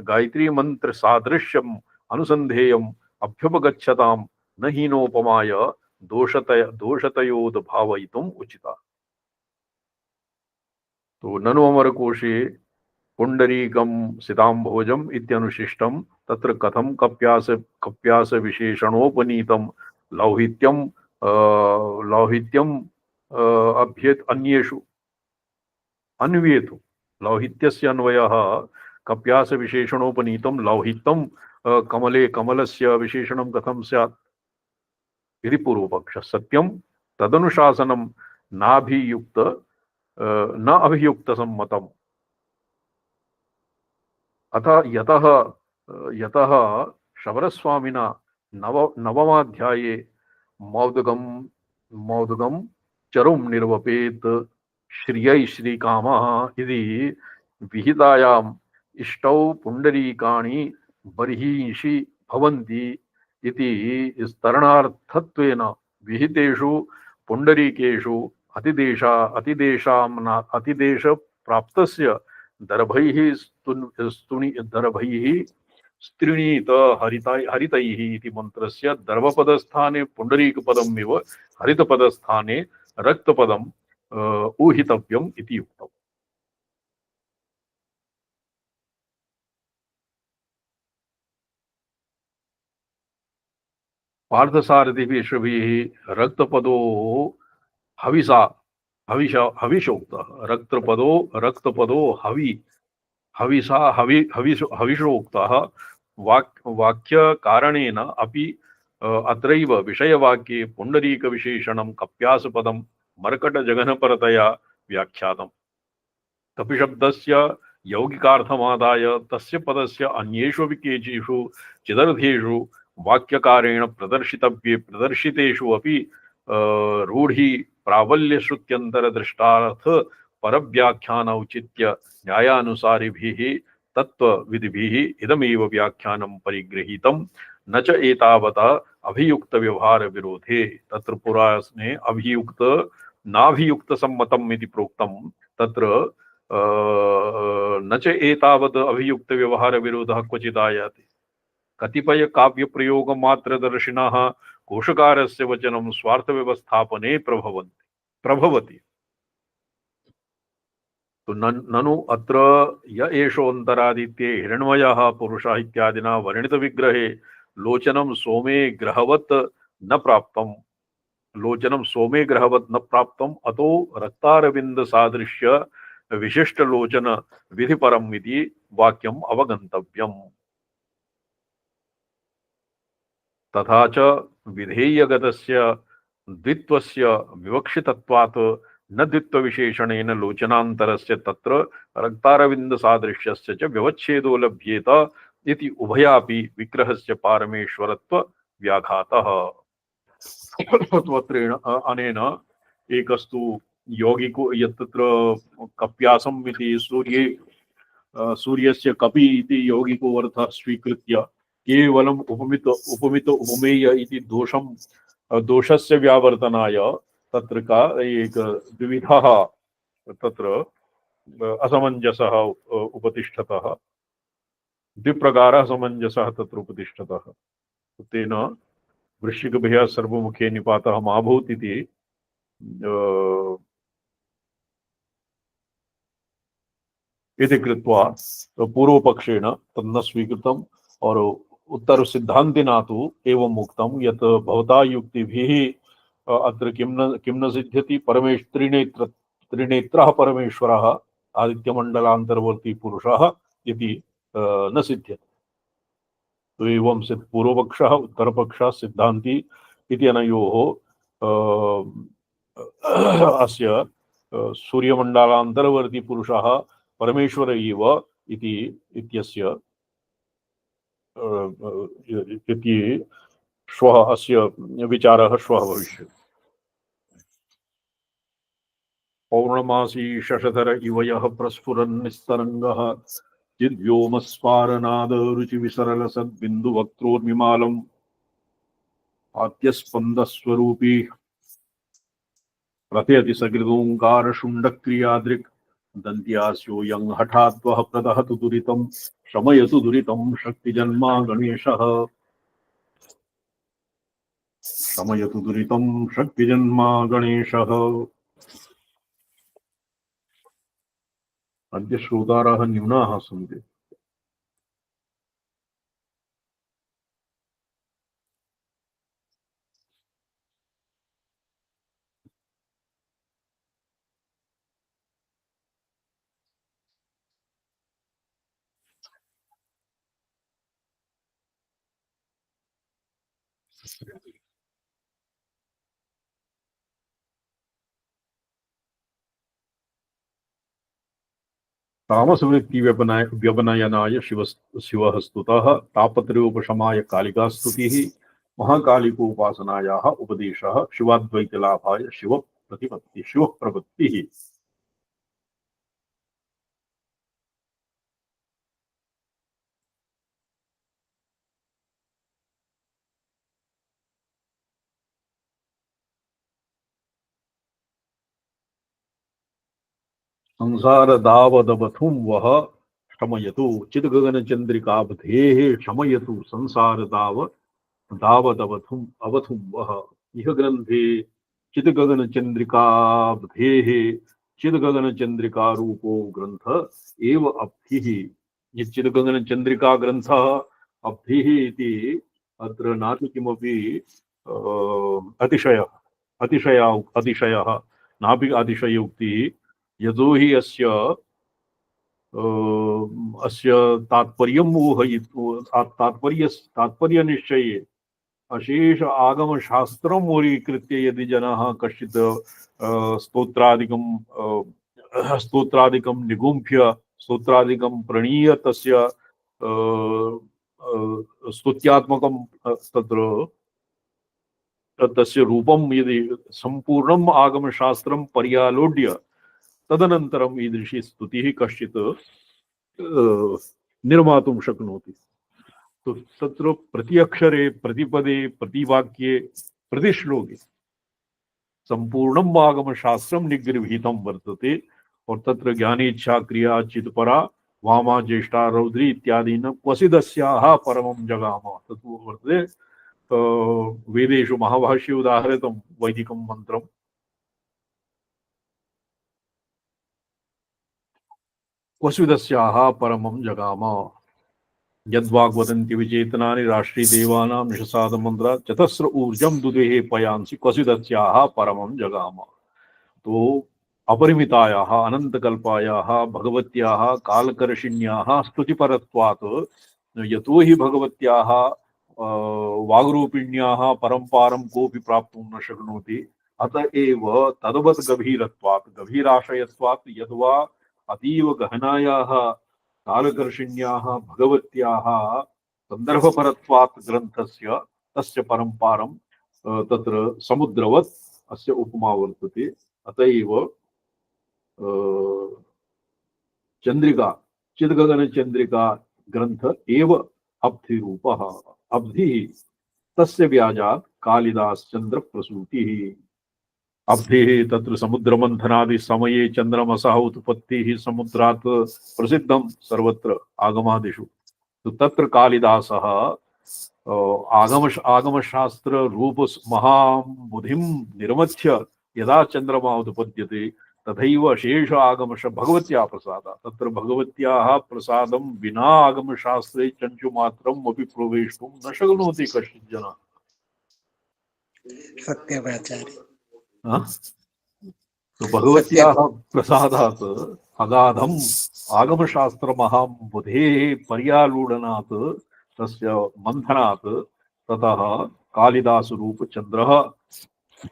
गायत्री मंत्र सादृश्यम अनुसंधेयम अभ्युपगच्छतां न हीनोपमाय दोषतयोद भावयितुम उचिता। तो ननु अमरकोशे पुंडरीकम सितांभोजम इत्यनुशिष्टम तत्र कथम कप्यास विशेषणोपनीतम लौहित्यम अभ्येत अन्येषु अन्वेतु लौहित्यस्य अन्वयः कप्यास विशेषणोपनीतम लौहित्यम कमले कमलस्य विशेषणं कथं स्यात् इति पूर्वपक्ष। सत्यम तदनुशासनम नाभियुक्त न अभियुक्त सम्मतम। अतः यतः शबरस्वामिना नवमाध्याये मौदगम चरुम निर्वपेत श्रियै श्रीकामः इति विहितायाम् इष्टौ पुंडरीकाणि बर्हिषि भवन्ति इति स्तरणार्थत्वेन विहितेषु पुंडरीकेषु अतिदेश प्राप्तस्य दर्भैः स्त्रीणीत हरितैः इति मंत्रस्य दर्भपदस्थाने पुंडरीकपदमिव हरितपदस्थाने रक्तपदम् ऊहितव्यम् इति उक्तम्। पार्थसारथिभिः रक्तपदो हविषोक्तः रक्तपदो हविषोक्तः वाक्यकारणेन अपि अत्रैव विषयवाक्ये पुंडरीक विशेषणं कप्यासपदं मर्कटजघनपरतया व्याख्यातम्। कपिशब्दस्य यौगिकार्थमादाय तस्य पदस्य अन्येषु अपि केचिषु चिदर्थेषु वाक्यकारेण प्रदर्शितेषु अपि रूढ़ी प्राबल्य श्रुत्यंतर दृष्टार्थ परव्याख्यान औचित्य न्यायानुसारिभिः तत्त्वविदिभिः इदमेव व्याख्यानं परिगृहीतं न च एतावता अभियुक्त व्यवहार विरोधे। तत्र पुराणे अभियुक्त नाभियुक्त सम्मतम् इति प्रोक्तं। तत्र न च एतावत् अभियुक्त व्यवहार विरोधः क्वचिदायाति। कतिपय काव्य प्रयोग मात्र दर्शिनः कोशकारस्य वचनं स्वार्थ व्यवस्थापने प्रभवति। तो ननु अत्र य एषोऽन्तरादित्ये हिरण्मयः पुरुषः इत्यादिना वर्णित विग्रहे लोचनं सोमे ग्रहवत् न प्राप्तम् अतो रक्तारविंद सादृश्य विशिष्ट लोचन विधिपरम् इति वाक्यम् अवगन्तव्यम्। तथा च विधेयगतस्य द्वित्वस्य विवक्षितत्वात् न द्वित्वविशेषणेन लोचनान्तरस्य तत्र रक्तारविंद सादृश्यस्य च व्यवच्छेदो लभ्येत इति उभयापि विग्रहस्य पारमेश्वरत्व व्याघातः। त्वत्रेण अनेन एकस्तु यौगिको यत्र कप्यासम् इति सूर्यस्य कपि इति यौगिको अर्थः स्वीकृत्य केवलम् उपमित उपमेय इति दोषस्य व्यावर्तनाय तत्र का एक द्विविधः तत्र असमंजसः उपतिष्ठतः, द्विप्रकारः असमंजसः तत्र उपतिष्ठतः। तेन वृश्चिकभ्यः सर्वमुखे निपातः मा भूत् इति इति कृत्वा पूर्वपक्षेण तन्न स्वीकृतम् और उत्तर सिद्धांतिना तु एवं उक्तं यत् भवता युक्तिभिः अत्र किं न सिद्ध्यति त्रिनेत्रः परमेश्वरः आदित्यमण्डलान्तर्वर्ती पुरुषः इति न सिद्ध्यति। तो एवं सिद्ध पूर्वपक्षः उत्तरपक्षः सिद्धान्ति इति अनयोः अस्य सूर्यमण्डलान्तर्वर्ती पुरुषः परमेश्वर एव इति इत्यस्य इति श्वः अस्य विचारः श्वः भविष्यति। पौर्णमासी शशधर इव यः प्रस्फुरन् निस्तरङ्गः चिद्व्योमस्फारनादरुचिविसरलसद्बिन्दुवक्त्रोर्मिमालम् आद्यस्पन्दस्वरूपी रथयति सकृदोङ्कारशुण्डक्रियादृक् दन्त्यास्यो यं हठात्वः प्रदहतु दुरितं शमयतु दुरितं शक्तिजन्मा गणेशः शमयतु दुरितं शक्तिजन्मा गणेशः। अद्य श्रोतारः न्यूनाः सन्ति। तामसवृत्ति व्यपनयनाय शिवः स्तुतः तापत्रयोपशमाय कालिका स्तुतिः महाकालिकोपासनायाः उपदेशः शिवाद्वैतलाभाय शिव प्रपत्तिः। संसार दावदवथुं वह शमयतु चिद्गगनचन्द्रिकाब्धेः शमयतु संसार दावदवथुं अवथुं वह। इह ग्रन्थे चिद्गगनचन्द्रिकाब्धेः चिद्गगनचन्द्रिका रूपो ग्रन्थ एव अब्धिः। ये चिद्गगनचन्द्रिका ग्रन्थः अब्धिः इति अत्र नास्ति किमपि अतिशयः नापि अतिशयोक्तिः। यतो हि अस्य तात्पर्यं तात्पर्यनिश्चये अशेष आगमशास्त्रं मूलीकृत्य यदि जनाः कश्चित् स्तोत्रादिकं निगुम्फ्य स्तोत्रादिकं प्रणीय तस्य स्तुत्यात्मकं तस्य रूपं यदि सम्पूर्णम् आगमशास्त्रं पर्यालोड्य तदनन्तरम् ईदृशी स्तुतिः कश्चित् निर्मातुं शक्नोति। तो तत्र प्रति अक्षरे प्रतिपदे प्रतिवाक्ये प्रतिश्लोके सम्पूर्णम् आगमशास्त्रं निगृहीतं वर्तते और तत्र ज्ञानेच्छा क्रिया चित्परा वामा ज्येष्ठा रौद्री इत्यादीन क्वचिदस्याः परमं जगाम तत् वर्तते। वेदेषु महाभाष्ये उदाहरितं वैदिकं मन्त्रं क्वचिदस्याः परमं जगाम यद्वाग्वदन्ति विचेतनानि राष्ट्री देवानां निषसाद मंत्र चतस्र ऊर्जम दुदेहे पयांसि क्वचिदस्याः परमं जगाम। तो अपरिमितायाः अनन्तकल्पायाः भगवत्याः कालकर्षिण्याः स्तुतिपरत्वात् यतो हि भगवत्याः वाग्रूपिण्याः परम्पारं कोऽपि प्राप्तुं न शक्नोति। अत एव तद्वत् गभीराशयत्वात् यद्वा अतीव गहनायाः कालकर्षिण्याः भगवत्याः सन्दर्भपरत्वात् ग्रन्थस्य तस्य परम्पारं तत्र समुद्रवत् अस्य उपमा वर्तते। अतएव चंद्रिका चिद्गगनचन्द्रिका ग्रंथ एव अब्धिरूपः। अब्धिः तस्य व्याजात् कालिदासचन्द्र प्रसूतिः। अब्धिः तत्र समुद्रमन्थनादि समये चन्द्रमसः उत्पत्तिः समुद्रात् प्रसिद्धं सर्वत्र आगमादिषु। तो तत्र कालिदासः आगमशास्त्र रूप महाबुधिं निर्मथ्य यदा चन्द्रमा उत्पद्यते तथैव शेष आगमश भगवत्याः प्रसादात् तत्र भगवत्याः प्रसादं विना आगमशास्त्रे चञ्चुमात्रम् अपि प्रवेष्टुं न शक्नोति कश्चित् जनः। सत्यमाचार्य। तो भगवत्याः प्रसादात् अगाधम् आगमशास्त्र महाबुधेः पर्यालूढनात् तस्य मंथनात् ततः कालिदास रूप चंद्रः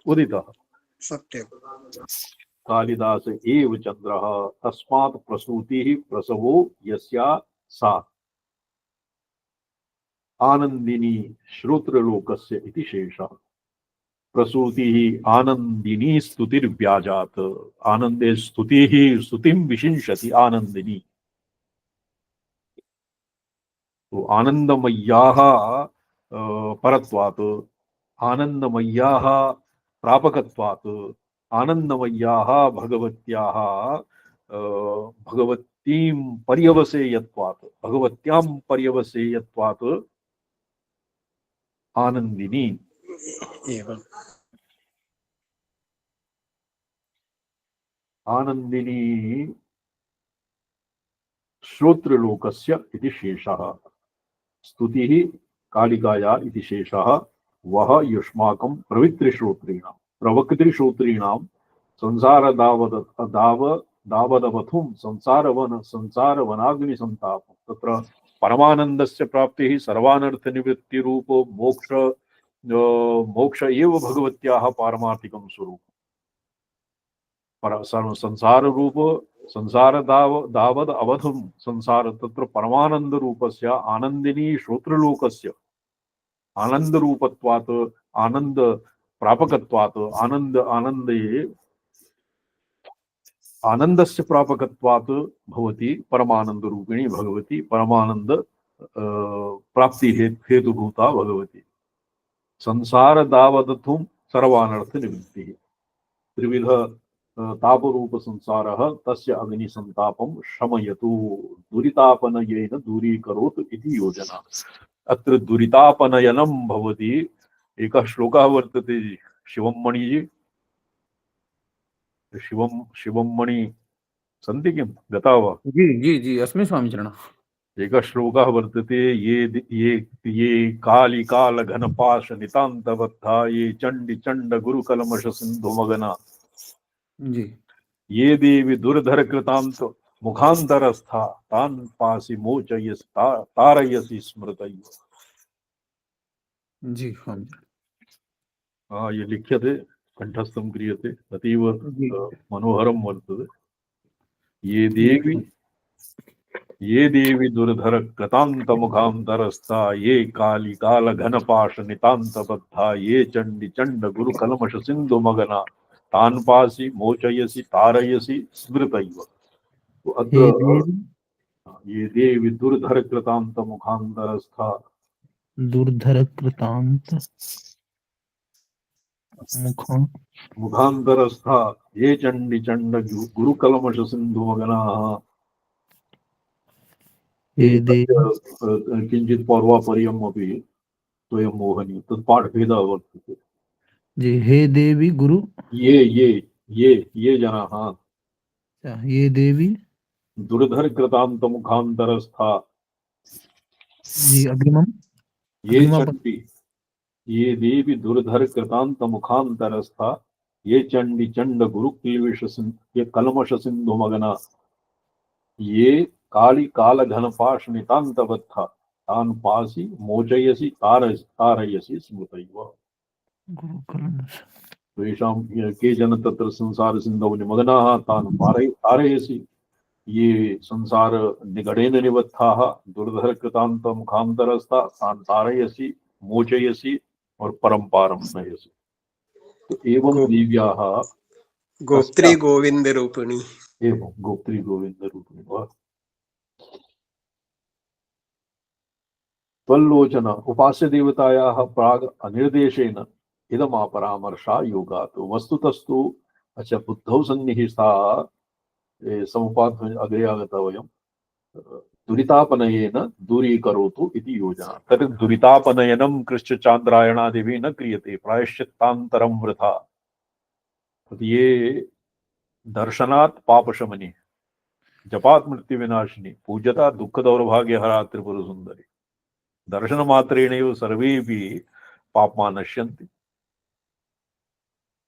उदितः। सत्यम। कालिदास एव चंद्रः तस्मात् प्रसूतिः प्रसवो यस्या सा आनंदिनी श्रोत्रलोकस्य इति शेषः। प्रसूतिः आनंदिनी स्तुतिर्व्याजात्। आनंदे स्तुतिः स्तुतिं विशिंशति आनंदिनी। तो आनंदमय्याः परत्वात्, आनंदमय्याः प्रापकत्वात्, आनंदमय्याः भगवत्याः भगवतीं पर्यवसेयत्वात्, भगवत्यां पर्यवसेयत्वात् आनंदिनी। एवं। आनंदिनी श्रोत्रलोकस्य इति शेषः। स्तुतिः कालिकाया इति शेषः। वह युष्माकं प्रवक्तृश्रोत्रीणां संसार दावदवथुं संसारवनाग्निसन्तापं। तत्र परमानन्दस्य प्राप्तिः सर्वानर्थनिवृत्तिरूपो मोक्ष एव भगवत्याः पारमार्थिकं स्वरूपं। संसार रूप संसार दावद अवधम संसार तत्र परमानंद रूपस्य आनंदिनी श्रोत्रलोकस्य आनंद रूपत्वात् आनंद प्रापकत्वात् आनंदस्य प्रापकत्वात् भवति परमानंद रूपिणी भगवती परमानंद प्राप्ति हेतुभूता भगवती। संसार दावदथुं सर्वानर्थ निवृत्ति। त्रिविध तापरूप संसारः तस्य अग्निसंतापं शमयतु दुरितापनयेन दूरीकरोतु इति योजना। अत्र दुरितापनयनं भवति। एकः श्लोकः वर्तते शिवमणि जी, शिवमणि सन्ति किं गता वा? जी जी जी अस्मि स्वामीचरणः। एकः श्लोकः वर्तते ये कालिकाल घनपाश नितान्तबद्धा ये चण्डि चण्ड गुरुकलमश सिन्धुमगना जी ये देवी दुर्धर कृतांत मुखांतरस्था तान पासी मोचयस तारयसी स्मृतयः। जी स्वामीचरण। हाँ, ये लिख्यते कंठस्थं क्रियते अतीव मनोहरं वर्तते। ये देवी दुर्धर कृतांत मुखांतरस्था ये काली काल घनपाश नितांत बद्धा ये चंडी चंड गुरु कलमश सिंधु मगना तान पासी मोचयसी तारयसी स्मृतयः। तो अत्र ये देवी दुर्धर कृतांत मुखांतरस्था दुर्धर कृतांत मुखांतरस्था ये चंडी चंड गुरु कलमश सिंधु मगनाः किंचित पौर्वापर्यम् अपि स्वयं मोहनी तत् पाठभेदः वर्तते। जी हे देवी गुरु ये जनाः ये देवी दुर्धर कृतांत मुखांतरस्था जी अग्रिमम ये चंडी ये देवी दुर्धर कृतांत मुखांतरस्था ये चंडी चंड गुरु ये कलमश सिंधु मगना ये काली काल घनपाश नितांतबद्धा तान पासी मोचयसी तारयसी स्मृतयः। तेषां केचन तत्र संसार सिन्धौ निमग्नाः तान् तारयसि। ये संसार निगडेन निबद्धाः दुर्धर कृतांत मुखांतरस्था तान् तारयसि मोचयसि और परम्पारं नयसि। तो एवं दिव्याः गोप्त्री गोविंद रूपिणी। एवं गोप्त्री गोविंद रूपिणी वा त्वल्लोचन उपास्य देवतायाः प्राग अनिर्देशेन इदमापरामर्शा योगात्। वस्तुतस्तु अच्छा बुद्धौ सन्निहिता समुपाद अग्रे आगता वयं दुरितापनयेन दूरीकरोतु इति योजना। तत् दुरितापनयनं कृष्णचान्द्रायणादिभिः न क्रियते प्रायश्चित्तान्तरं वृथा। ये दर्शनात् पापशमनि जपात् मृत्युविनाशिनी पूजता दुःख दौर्भाग्यहरा त्रिपुर सुंदरी। दर्शन मात्रेणैव सर्वेपि पापमा नश्यन्ति।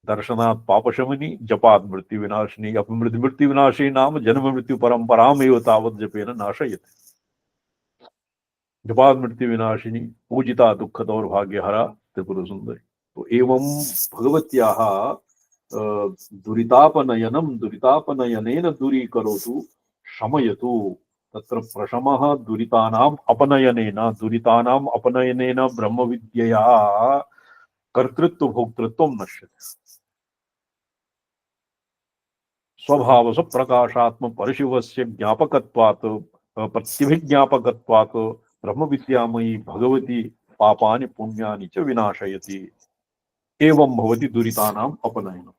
दर्शनात् पापशमनी जपात् मृत्युविनाशिनी। मृत्युविनाशिनी नाम जन्म मृत्यु परंपरामेव तावत् जपेन नाशयति। जपाद मृत्यु विनाशिनी पूजिता दुख दौर्भाग्यहरा त्रिपुर सुंदरी। तो एवं भगवत्याः दुरितापनयनेन दूरीकरोतु शमयतु। तत्र प्रशमः दुरितानाम् अपनयनेन ब्रह्मविद्यया कर्तृत्व भोक्तृत्वं नश्यते। स्वभावस प्रकाशात्म परशिवस्य ज्ञापकत्वात् प्रत्यभिज्ञापकत्वात् ब्रह्मविद्यामयी भगवती पापानि पुण्यानि च विनाशयति। एवं भवति दुरितानाम् अपनयनम्।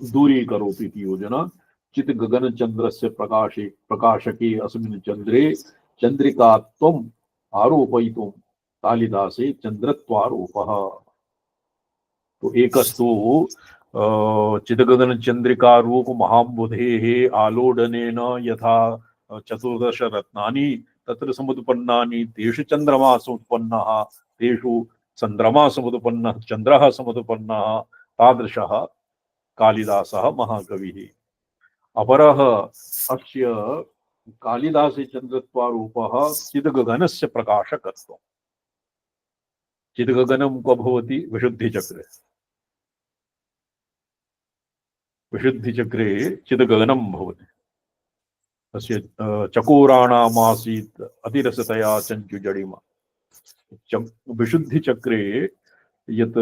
दूरीकरोतु इति योजना। चित गगन चंद्रस्य प्रकाशके अस्मिन् चंद्रे चंद्रिकात्वम् आरोपयितुं कालिदासे चंद्रत्वारोपः। तो एकस्तु चिदगगन चंद्रिका रूप महाबुधेः आलोडनेन यथा चतुर्दश रत्नानि तत्र समुत्पन्नानि तेषु चंद्रमा समुत्पन्नः तेषु चंद्रमा समुत्पन्नः चंद्रः समुत्पन्नः तादृशः कालिदासः महाकविः। अपरः अस्य कालिदासे चंद्रत्वारूपः चिदगगनस्य प्रकाशकत्वम्। चिदगगनं क्व भवति? विशुद्धिचक्रे। विशुद्धिचक्रे चिदगगनं भवति। तस्य चकोराणामासीत् अतिरसतया चञ्चुजडिमा। विशुद्धिचक्रे यत्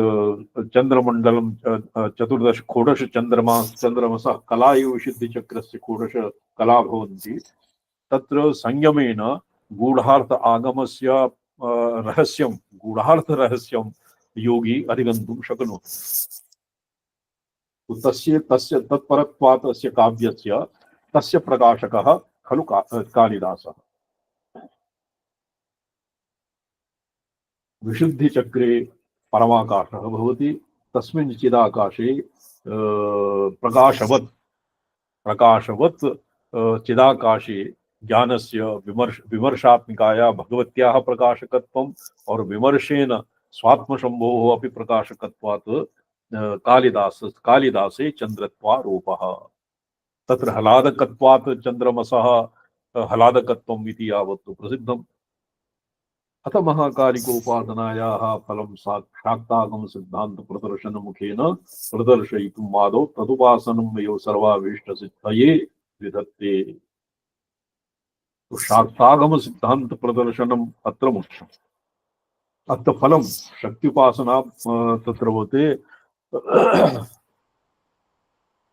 चंद्रमंडलम चतुर्दश षोडश चंद्रमसः कला एव विशुद्धिचक्रस्य षोडश कला भवन्ति। तत्र संयमेन गूढार्थ आगमस्य रहस्यं गूढार्थ रहस्यं योगी अधिगन्तुं शक्नोति। तस्य तत्परत्वात् अस्य काव्यस्य तस्य प्रकाशकः खलु कालिदासः। विशुद्धिचक्रे परमाकाशः भवति। तस्मिन् चिदाकाशे प्रकाशवत् चिदाकाशे ज्ञानस्य विमर्शात्मिकाया भगवत्याः प्रकाशकत्वम् और विमर्शेन स्वात्मशम्भोः अपि प्रकाशकत्वात् कालिदासे चन्द्रत्वारोपः। तत्र हलादकत्वात् चन्द्रमसः हलादकत्वम् इति यावत् प्रसिद्धम्। अथ महाकालिकोपासनायाः फलं शाक्तागम सिद्धांत प्रदर्शन मुखेन प्रदर्शयितुं आदौ तदुपासनं वयो सर्वाभीष्टसिद्धये विधत्ते। तो शाक्तागम सिद्धांत प्रदर्शनम् अत्र मुख्यम्। अत्र फलं शक्त्युपासना तत्र भवति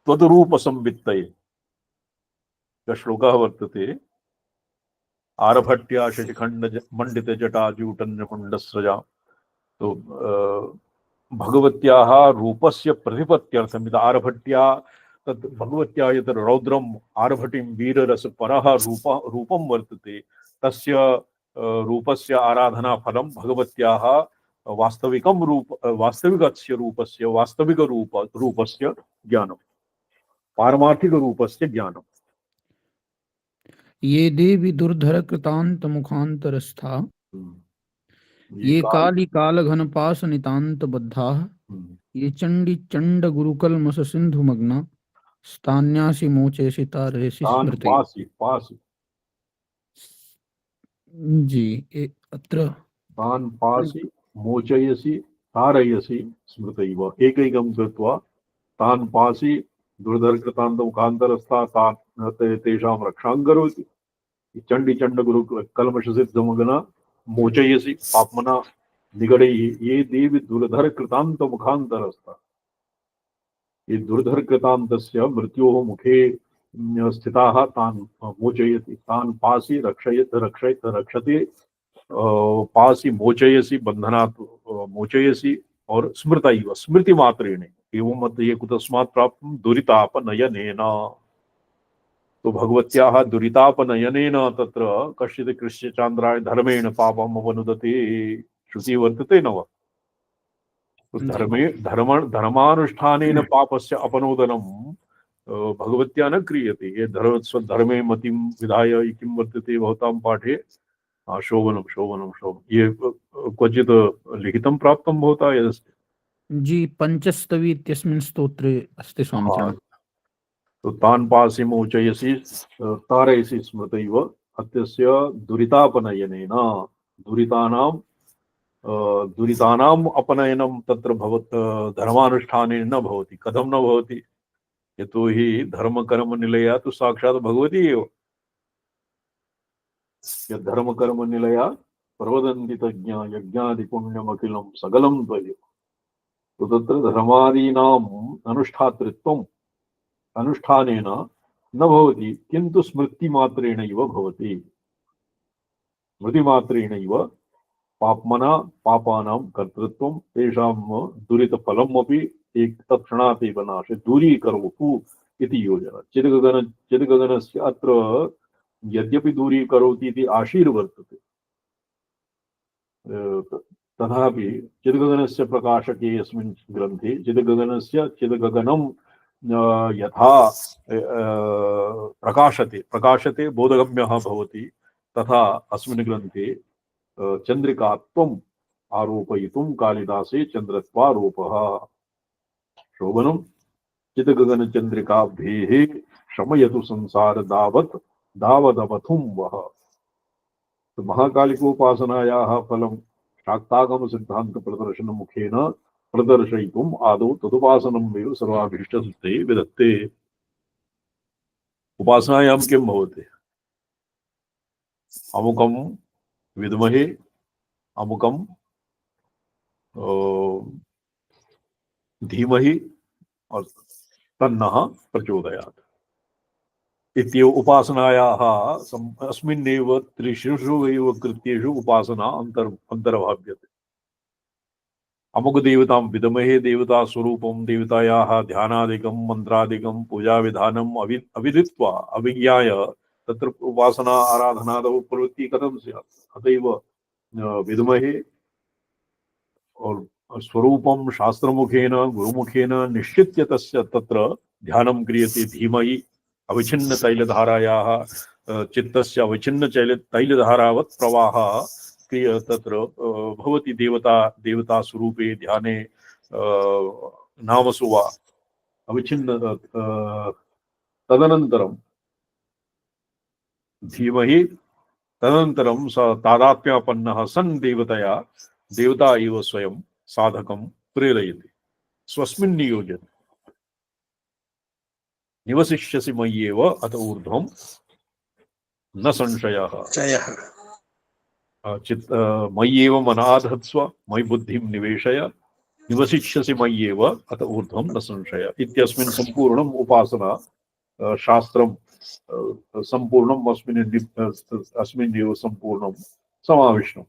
त्वद्रूपसंवित्तये। श्लोकः वर्तते आरभट्या शशिखंड मंडित जटाजूटन्य मुंडस्रजा। तो भगवत्याः रूपस्य प्रतिपत्त्यर्थमिद आरभट्या तत् भगवत्याः यत् रौद्रम् आरभटीं वीररस परः रूपं वर्तते तस्य रूपस्य आराधना फलं भगवत्याः वास्तविकस्य रूपस्य ज्ञानं पारमार्थिक रूपस्य ज्ञानं। ये देवी दुर्धर कृतांत मुखांतरस्था ये काली काल घन पास नितांत बद्धा ये चंडी चंड गुरुकल मस सिंधु मग्ना स्थान्यासी मोचेसी तारेसी स्मृति। जी अत्र तान् पासि मोचयसि तारयसि स्मृतैव। एकैकं कृत्वा तान् पासि दुर्धर्कृतान्त मुखान्तरस्था तेषां रक्षां करोति। चंडी चंड गुरु कलमश सिद्धमग्ना मोचयसि पाप्मना निगडैः ये देवी दुर्धर कृतांत मुखान्तरस्था। ये दुर्धर कृतान्तस्य मृत्योः मुखे स्थिताः तान् मोचयति। तान् पासि रक्षते पासि मोचयसि बन्धनात् मोचयसि और स्मृतैव स्मृति मात्रेण एवं मत ये कुतस्मात् प्राप्तं दुरितापनयनेन। तो भगवत्याः दुरितापनयनेन तत्र कश्चित् कृष्यचान्द्राय धर्मेण पापम् अपनुदते श्रुति वर्तते न वा? धर्मानुष्ठानेन पापस्य अपनोदनं भगवत्या न क्रियते। ये स्वधर्मे मतिं विधाय किं वर्तते भवतां पाठे शोभनं ये क्वचित् लिखितं प्राप्तं भवता यदस्ति? जी पंचस्तवी इत्यस्मिन् स्तोत्रे अस्ति स्वामिचरण। तो तान् पासि मोचयसि तारयसि स्मृतैव अत्यस्य दुरितापनयनेन दुरितानाम् अपनयनं तत्र धर्मानुष्ठानेन न भवति। कथं न भवति? यतोहि धर्मकर्मनिलया तु साक्षात् भगवती एव। यद्धर्मकर्मनिलया प्रवदन्ति तज्ञा यज्ञादिपुण्यमखिलं सकलं त्वयि। तो तत्र धर्मादीनाम् अनुष्ठातृत्वम् अनुष्ठानेन न भवति, किन्तु स्मृतिमात्रेणैव भवति। स्मृतिमात्रेणैव पाप्मना पापानां कर्तृत्वं तेषां दुरितफलमपि तत्क्षणात् एव नाशे दूरीकरोतु इति योजना। चिद्गगनस्य अत्र यद्यपि दूरीकरोति इति आशीर्वर्तते, तथापि चिद्गगनस्य प्रकाशके अस्मिन् ग्रन्थे चिद्गगनं यथा प्रकाशते बोधगम्यः भवति, तथा अस्मिन् ग्रन्थे चन्द्रिकात्वम् आरोपयितुं कालिदासे चन्द्रत्वारोपः। शोभनं चिद्गगनचन्द्रिकाभ्येः शमयतु संसार दावदवथुं वः। तो महाकालिकोपासनायाः फलं शाक्तागम सिद्धांत प्रदर्शन मुखेन प्रदर्शयितुम् आदौ तदुपासनमेव सर्वाभीष्टसिद्धये विधत्ते। उपासनायां किं भवति? अमुकं विद्महे अमुकं धीमहि और तन्नः प्रचोदयात् इत्येव उपासनायाः अस्मिन्नेव त्रिषु एव कृत्येषु उपासना अंतर्भाव्यते। अमुक देवतां विद्महे देवता स्वरूपं देवतायाः ध्यानादिकं मंत्रादिकं पूजा विधानम् अविदित्वा अभिज्ञाय तत्र उपासना आराधनादौ प्रवृत्ति कथं स्यात्? अतएव विद्महे और स्वरूपं शास्त्रमुखेन गुरुमुखेन निश्चित्य तस्य तत्र ध्यानं क्रियते। धीमहि अविच्छिन्न तैलधारायाः चित्तस्य अविच्छिन्न तैलधारावत् प्रवाहः तत्र भवति देवता स्वरूपे ध्याने नामसु वा अविच्छिन्न। तदनन्तरं धीमहि तदनन्तरं स तादात्म्यापन्नः सन् देवता एव स्वयं साधकं प्रेरयति, स्वस्मिन् नियोजयति। निवसिष्यसि मय्येव अत ऊर्ध्वं न संशयः। मय्येव मनाधत्स्व मयि बुद्धिं निवेशय निवसिष्यसि मय्येव अत ऊर्ध्वं न संशय इत्यस्मिन् सम्पूर्णम् उपासना शास्त्रं सम्पूर्णम् अस्मिन्नेव सम्पूर्णं समाविष्टम्।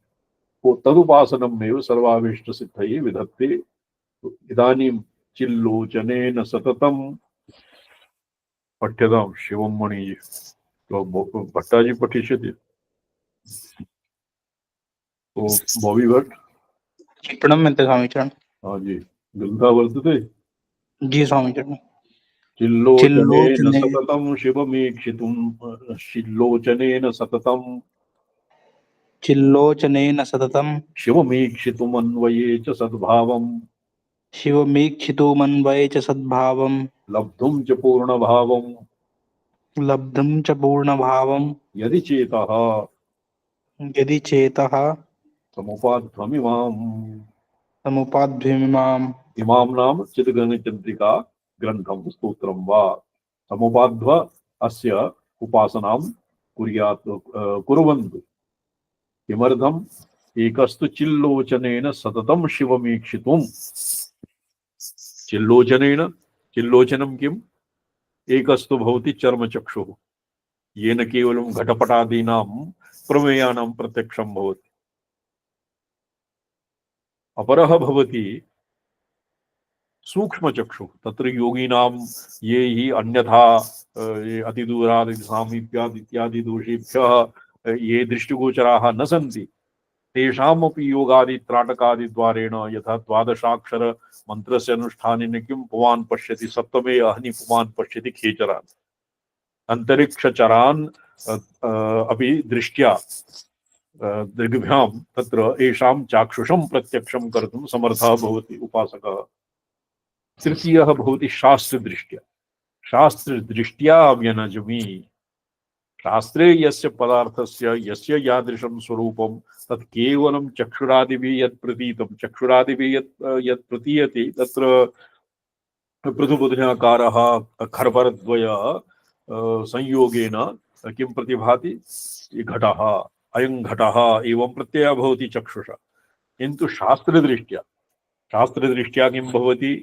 तदुपासनमेव सर्वाभीष्टसिद्धये विधत्ते। इदानीं चिल्लोचनेन सततं पठ्यतां शिवं मणिजी। तो भट्टाजी पठिष्यति। तो बॉबी भट्ट। प्रणम्यन्ते स्वामीचरण। हाँ जी, ग्रन्थः वर्तते। जी स्वामीचरण। चिल्लोचनेन सततं शिवमीक्षितुं चिल्लोचनेन सततं चिल्लोचनेन सततं शिवमीक्षितुमन्वये च सद्भावम् शिवमीक्षितुमन्वये च सद्भावं लब्धुं च पूर्णभावम् लब्धुं च पूर्णभावं यदि चेतः समुपाध्वमिमाम् इमां नाम चिद्गगनचन्द्रिका ग्रन्थं स्तोत्रं वा समुपाध्व अस्य उपासनां कुर्वन्तु। किमर्थम्? एकस्तु चिल्लोचनेन सततं शिवमीक्षितुम्। चिल्लोचनं किम्? एकस्तु भवति चर्मचक्षुः, येन केवलं घटपटादीनां प्रमेयानां प्रत्यक्षं भवति। अपरः भवति सूक्ष्मचक्षुः। तत्र योगिनां ये हि अन्यथा अतिदूरादि सामीप्यादि इत्यादि दोषेभ्यः ये दृष्टिगोचराः न सन्ति, तेषामपि योगादि त्राटकादि द्वारेण यथा द्वादशाक्षर मंत्रस्य अनुष्ठानेन किं पुमान् पश्यति सप्तमे अहनि पुमान् पश्यति खेचरान् अंतरिक्षचरान् अपि दृष्ट्या दृग्भ्यां तत्र येषां चाक्षुषं प्रत्यक्षं कर्तुं समर्थः भवति उपासकः। तृतीयः भवति शास्त्रदृष्ट्या व्यनजमि। शास्त्रे यस्य पदार्थस्य यस्य यादृशं स्वरूपं तत् केवलं चक्षुरादिभिः यत् प्रतीतं चक्षुरादिभिः यत् प्रतीयते तत्र पृथुबुध्याकारः खर्वरद्वय संयोगेन किं प्रतिभाति घटः अयं घटः एवं प्रत्ययः भवति चक्षुषा किन्तु शास्त्रदृष्ट्या किं भवति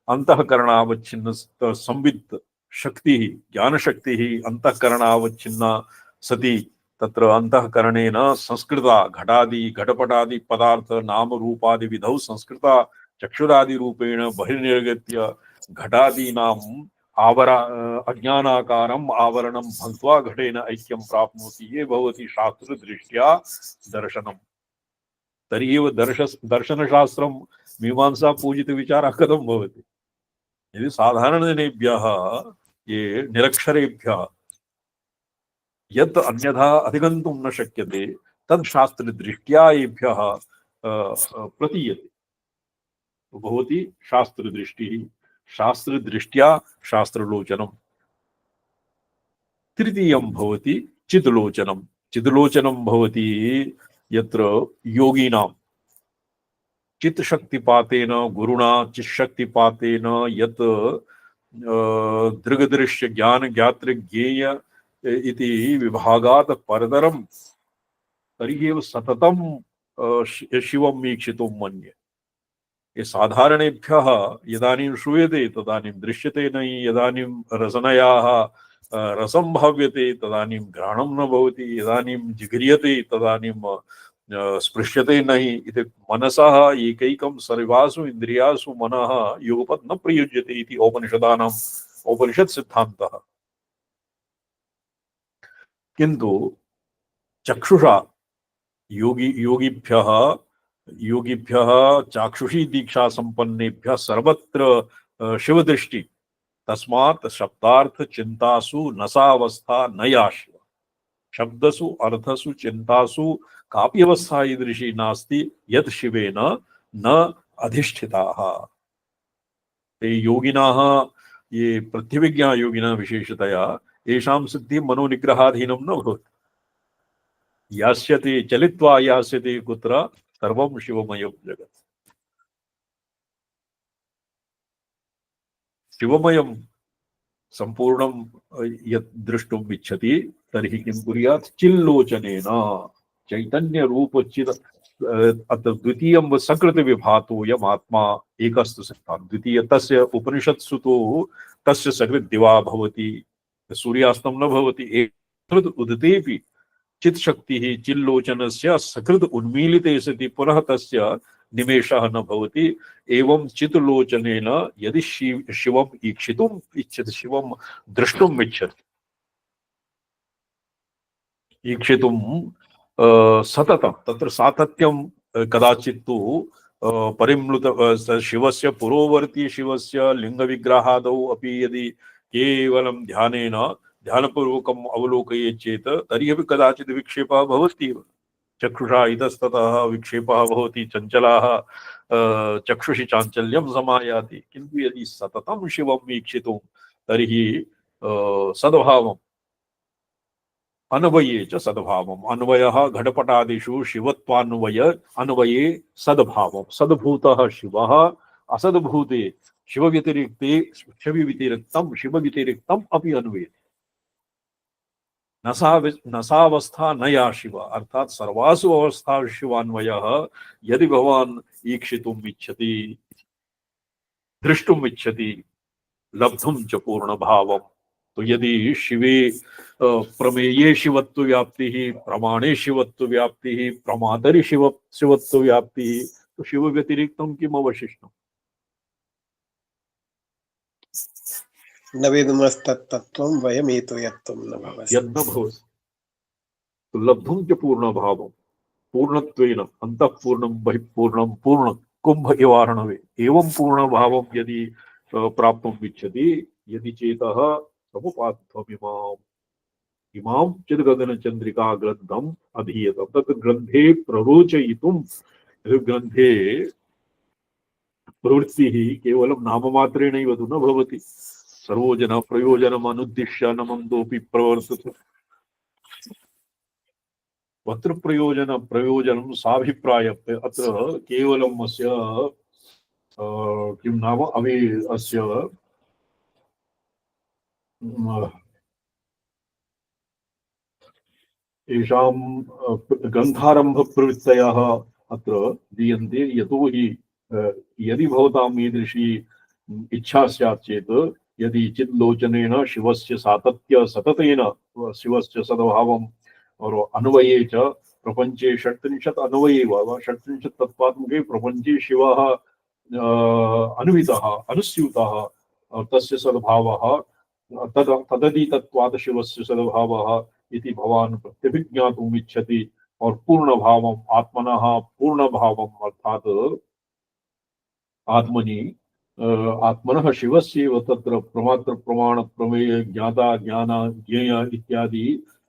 अंतःकरणावच्छिन्न संवित् शक्तिः ज्ञानशक्तिः अंतःकरणावच्छिन्ना सति तत्र अंतःकरणेन संस्कृता घटादि घटपटादि पदार्थ नाम रूपादि विधौ संस्कृता चक्षुरादि रूपेण बहिर्निर्गत्य घटादीनाम् अज्ञानाकारम् आवरणं भङ्क्त्वा घटेन ऐक्यं प्राप्नोति ये भवति शास्त्रदृष्ट्या दर्शनम् तर्हि एव दर्शनशास्त्रं मीमांसा पूजित विचारः कथं भवति यदि साधारणजनेभ्यः ये निरक्षरेभ्यः यत् अन्यथा अधिगन्तुं न शक्यते तद् शास्त्रदृष्ट्या येभ्यः प्रतीयते भवति शास्त्रदृष्टिः शास्त्रदृष्ट्या शास्त्रलोचनम् तृतीयं भवति चिद्लोचनम् चिद्लोचनं भवति यत्र योगिनां चित्शक्तिपातेन गुरुणा चित्शक्तिपातेन यत् दृग्दृश्य ज्ञान ज्ञातृ ज्ञेय इति विभागात् परतरं तर्हि एव सततं शिवं वीक्षितुं मन्ये ये साधारणेभ्यः यदानीं श्रूयते तदानीं दृश्यते नहि यदानीं रसनयाः रसं भाव्यते तदानीं घ्राणं न भवति यदानीं जिघ्र्यते तदानीं स्पृश्यते नहि इति मनसः एकैकं सर्वासु इन्द्रियासु मनः युगपत् न प्रयुज्यते इति उपनिषत् सिद्धान्तः किन्तु चक्षुषा योगिभ्यः चाक्षुषी दीक्षा संपन्नेभ्यः सर्वत्र शिवदृष्टि तस्मात् शब्दार्थ चिंतासु नसावस्था न याशिव शब्दसु अर्थसु चिंतासु कापि अवस्था ईदृशी नास्ति यत् शिवेन न अधिष्ठिताः ते योगिनाः ये प्रत्यभिज्ञा योगिनः विशेषतया येषां सिद्धि मनोनिग्रहाधीनं न भवति यास्यते चलित्वा यास्यते कुत्र सर्वं शिवमयं जगत् शिवमयं संपूर्णं यत् द्रष्टुम् इच्छति तर्हि किं कुर्यात् चिल्लोचनेन चैतन्य रूप चित् अत्र द्वितीयं सकृत विभातोऽयम् आत्मा एकस्तु सिद्धान्तः द्वितीय तस्य उपनिषत्सु तु तस्य सकृत् दिवा भवति सूर्यास्तं न भवति एक उदितेऽपि चित् शक्तिः चिल्लोचनस्य सकृत् उन्मीलिते सति पुनः तस्य निमेषः न भवति एवं चित्लोचनेन यदि शिवम् ईक्षितुम् इच्छति शिवं द्रष्टुम् इच्छति ईक्षितुं सततं तत्र सातत्यं कदाचित् तु परिम्लुत शिवस्य पुरोवर्ती शिवस्य लिङ्गविग्रहादौ अपि यदि केवलं ध्यानेन ध्यानपूर्वकम् अवलोकयेत् चेत् तर्हि अपि कदाचित् विक्षेपः भवत्येव चक्षुषा इतस्ततः विक्षेपः भवति चञ्चलाः चक्षुषि चाञ्चल्यं समायाति किन्तु यदि सततं शिवं वीक्षितुं तर्हि सद्भावम् अन्वये च सद्भावम् अन्वयः घटपटादिषु शिवत्वान्वय अन्वये सद्भावम् सद्भूतः शिवः असद्भूते शिवव्यतिरिक्तम् अपि अन्वयति नसावस्था नया शिव अर्थात सर्वासु अवस्थासु शिवान्वयः यदि भवान् ईक्षितुम् इच्छति द्रष्टुम् इच्छति लब्धुं च पूर्णभावम् तो यदि शिवे प्रमेये शिवत्व व्याप्तिः प्रमाणे शिवत्व व्याप्तिः प्रमातरि शिवत्व व्याप्तिः तो शिव व्यतिरिक्तं किम् अवशिष्टम् न वेदमस्तत्तत्त्वं वयमेतो यत्त्वं न भवति यद् न भवति तो लब्धुं च पूर्णभावम् पूर्णत्वेन अन्तःपूर्णं बहिःपूर्णं पूर्ण कुंभ इवार्णवे एवं पूर्णभावं यदि प्राप्तुम् इच्छति यदि चेतः समुपात्थमिमाम् इमां चिद्गगनचन्द्रिका ग्रन्थम् अधीयतं तत् ग्रन्थे प्ररोचयितुं ग्रन्थे प्रवृत्तिः केवलं नाममात्रेणैव न भवति सर्वोजन प्रयोजनम् अनुद्दिश्य नमन्दोऽपि प्रवर्तते अत्र प्रयोजनं साभिप्राय अत्र केवलम् अस्य किं नाम अस्य येषां ग्रन्थारम्भप्रवृत्तयः अत्र दीयन्ते यतोहि यदि भवतां ईदृशी इच्छा स्यात् चेत् यदि चिल्लोचनेन शिवस्य सातत्य सततेन शिवस्य सद्भावम् और अन्वये च प्रपंचे 37 अन्वये वा 37 तत्त्वात्मके प्रपंचे शिवः अन्वितः अनुस्यूतः तस्य सद्भावः तदधीतत्वात् शिवस्य सद्भावः इति भवान् प्रत्यभिज्ञातुम् इच्छति और पूर्ण भावम् आत्मनः पूर्ण भावम् अर्थात् आत्मनि आत्मनः शिवस्यैव तत्र प्रमात्र प्रमाण प्रमेय ज्ञाता ज्ञान ज्ञेय इत्यादि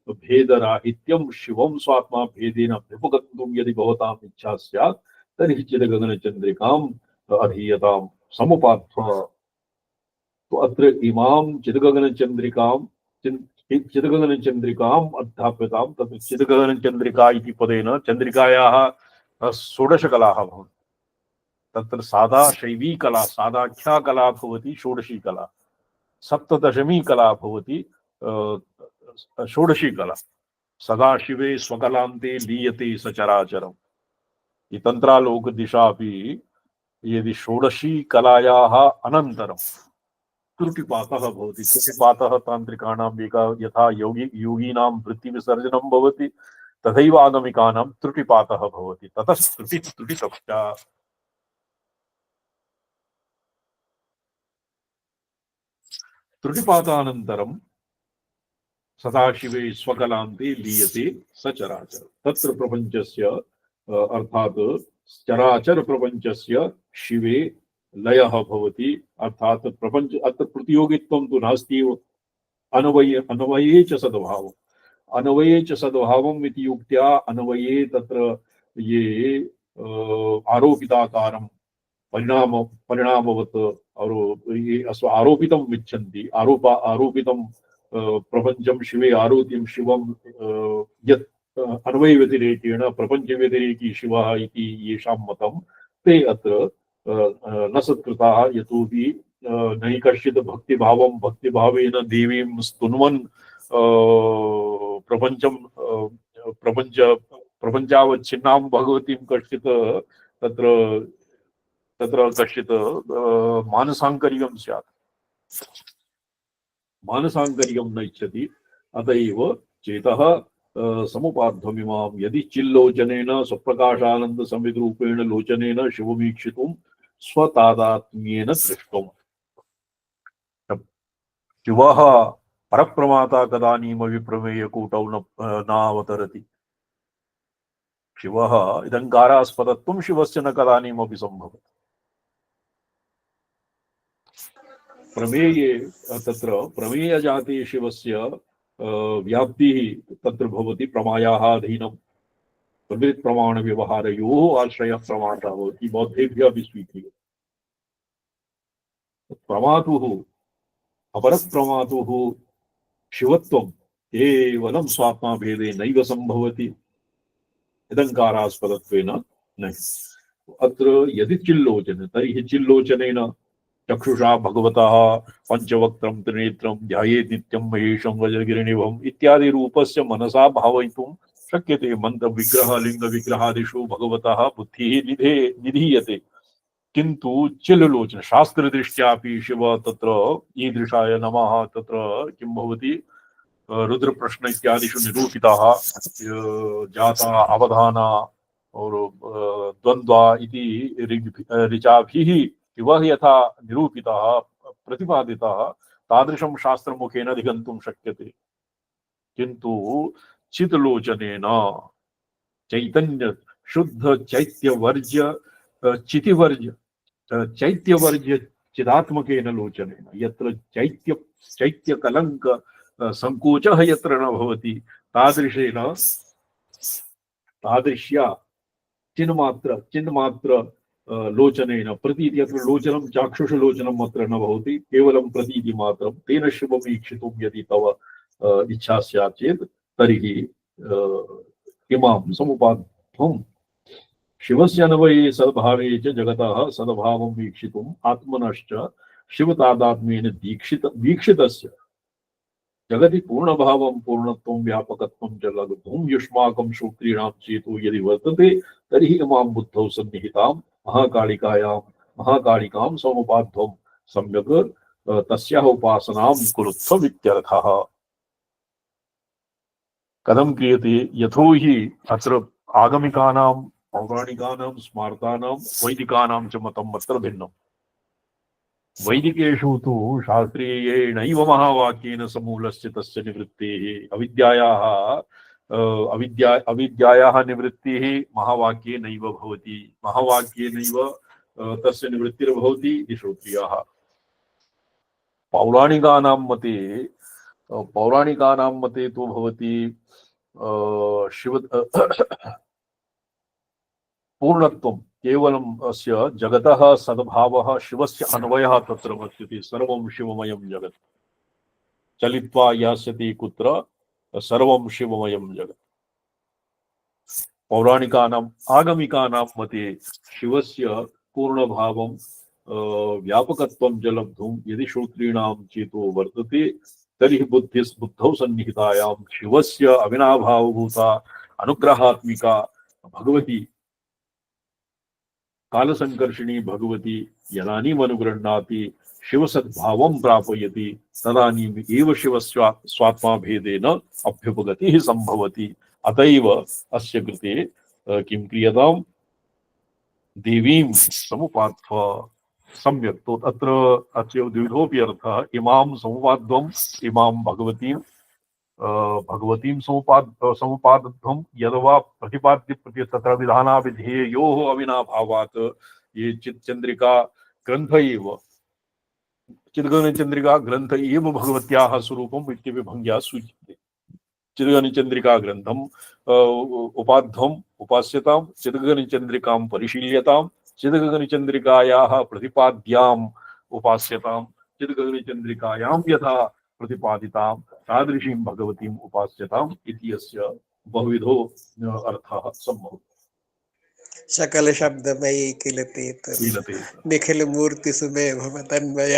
भेदराहित्यं शिवं स्वात्मा भेदेन व्यपगन्तुं यदि भवताम् इच्छा स्यात् तर्हि चिदगगनचन्द्रिकाम् अधीयतां समुपात्थ। तो अत्र इमां चिदगगनचन्द्रिकाम् अध्याप्यतां। तत्र चिदगगनचन्द्रिका इति पदेन चन्द्रिकायाः 16 कलाः भवन्ति। तत्र सादा शैवी कला सादाख्या कला भवति, षोडशी कला, सप्तदशमी कला भवति, षोडशी कला। सदाशिवे स्वकलान्ते लीयते सचराचरम्। ये तन्त्रालोक दिशा अपि यदि षोडशी कलायाः अनन्तरं त्रुटिपातः भवति, त्रुटिपातः तान्त्रिकाणाम् यथा योगीनां वृत्तिविसर्जनं भवति तथैव आगमिकानां त्रुटिपातः भवति। ततः त्रुटितश्च त्रुटिपातानन्तरं सदाशिवे स्वकलान्ते लीयते सचराचर। तत्र प्रपञ्चस्य अर्थात् चराचर प्रपञ्चस्य शिवे लयः भवति। अर्थात् प्रपञ्च अत्र प्रतियोगित्वं तु नास्ति। अन्वये च सद्भावम्, अन्वये च सद्भावम् इति युक्त्या अन्वये तत्र ये आरोपिताकारं परिणामवत् और ये आरोपितं विच्छन्ति आरोपितं प्रपंचम शिवे आरोपितं शिवं यत् अन्वय व्यतिरेकेण प्रपंच व्यतिरेकी शिवः इति येषां मतं ते अत्र न सत्कृताः। यतोहि नहि कश्चित् भक्तिभावेन देवीं स्तुन्वन् प्रपंचावच्छिन्नां भगवतीं कश्चित् तत्र कश्चित् मानसाङ्कर्यं स्यात्, मानसाङ्कर्यं न इच्छति। अत एव चेतः समुपाद्धमिमां यदि चिल्लोचनेन स्वप्रकाशानन्द संविद्रूपेण लोचनेन शिवमीक्षितुं स्वतादात्म्येन दृष्टुम्। शिवः परप्रमाता कदानीमपि प्रमेयकूटौ नावतरति। शिवः इदङ्कारास्पदत्वं शिवस्य न कदानीमपि सम्भवति। प्रमेये तत्र प्रमेयजाते शिवस्य व्याप्तिः तत्र भवति प्रमायाः अधीनं। प्रवृत्त प्रमाण व्यवहारयोः आश्रयः प्रमाणः भवति। बौद्धेभ्यः अपि स्वीक्रियते। प्रमातुः अपरप्रमातुः शिवत्वं केवलं स्वात्मा भेदे नैव सम्भवति, इदङ्कारास्पदत्वेन न। अत्र यदि चिल्लोचन तर्हि चिल्लोचनेन चक्षुषा भगवतः पंचवक्त्रं त्रिनेत्रं ध्यायेत् नित्यं महेशं वज्रगिरिनिभम् इत्यादि रूपस्य मनसा भावयितुं शक्यते। मंत्र विग्रह लिंग विग्रहादिषु भगवतः बुद्धिः निधीयते। किन्तु चिल्लोचन शास्त्रदृष्ट्यापि शिव तत्र ईदृशाय नमः तत्र किं भवति रुद्रप्रश्न इत्यादिषु निरूपिताः जाता अवधाना और द्वन्द्वा इति ऋचाभिः शिवः यथा निरूपितः प्रतिपादितः तादृशं शास्त्रमुखेन अधिगन्तुं शक्यते। किन्तु चित्लोचनेन चैतन्य शुद्ध चैत्यवर्ज्य चैत्यवर्ज्य चिदात्मकेन लोचनेन यत्र चैत्यकलङ्क संकोचः यत्र न भवति तादृश्या चिन्मात्र लोचनेन प्रतीति। अत्र लोचनं चाक्षुषलोचनम् अत्र न भवति, केवलं प्रतीति मात्रं। तेन शिवमीक्षितुं यदि तव इच्छा स्यात् चेत् तर्हि इमां समुपाद्धं शिवस्य अन्वये सद्भावे च जगतः सद्भावं वीक्षितुम् आत्मनश्च शिवतादात्म्येन वीक्षितस्य जगति पूर्णभावं पूर्णत्वं व्यापकत्वं च लघुत्वं युष्माकं श्रोत्रीणां चेतो यदि वर्तते तर्हि इमां बुद्धौ सन्निहितां महाकालिकां समुपाद्धं सम्यक् तस्याः उपासनां कुरुत्व इत्यर्थः। कथं क्रियते यथो हि अत्र आगमिकानां पौराणिकानां स्मार्तानां वैदिकानां च मतम् अत्र भिन्नम्। वैदिकेषु तु शास्त्रीयेणैव महावाक्येन समूलस्य तस्य निवृत्तेः अविद्यायाः निवृत्तिः महावाक्येनैव भवति, महावाक्येनैव तस्य निवृत्तिर्भवति इति श्रोत्रियाः। पौराणिकानां मते तु भवति शिव पूर्णत्वं केवलम् अस्य जगतः सद्भावः शिवस्य अन्वयः तत्र वर्तते। सर्वं शिवमयं जगत् चलित्वा यास्यति कुत्र सर्वं शिवमयं जगत्। पौराणिकानाम् आगमिकानां मते शिवस्य पूर्णभावं व्यापकत्वं च लब्धुं यदि श्रोत्रीणां चेतो वर्तते तर्हि बुद्धौ सन्निहितायां शिवस्य अविनाभावभूता अनुग्रहात्मिका भगवती कालसंकर्षिणी भगवती यदानीम् अनुगृह्णाति शिवसद्भावं प्रापयति तदानीम् एव शिवस्वात्मा भेदेन अभ्युपगतिः सम्भवति। अतएव अस्य कृते किं क्रियताम् देवीं समुपात्व सम्यक्। तो अत्र अस्य द्विधोऽपि अर्थः इमां समुपाद्वम् इमां भगवतीं समुपादध्वं यद्वा प्रतिपाद्य प्रति तत्र विधानाविधेयोः अविनाभावात् ये चित्चन्द्रिका ग्रन्थ एव चिद्गगनचन्द्रिका ग्रन्थ एव भगवत्याः स्वरूपम् इत्यपि भङ्ग्या सूच्यते। चिद्गगनचन्द्रिका ग्रन्थम् उपाध्वम् उपास्यतां चिद्गगनचन्द्रिकां परिशील्यतां चिद्गगनचन्द्रिकायाः प्रतिपाद्याम् उपास्यतां चिद्गगनचन्द्रिकायां यथा प्रतिपादितां तादृशीं भगवतीम् उपास्यताम् इति अस्य बहुविधो अर्थः सम्भवति। सकल शब्दमयी किलते निखिल मूर्ति सुमे भवतन्मय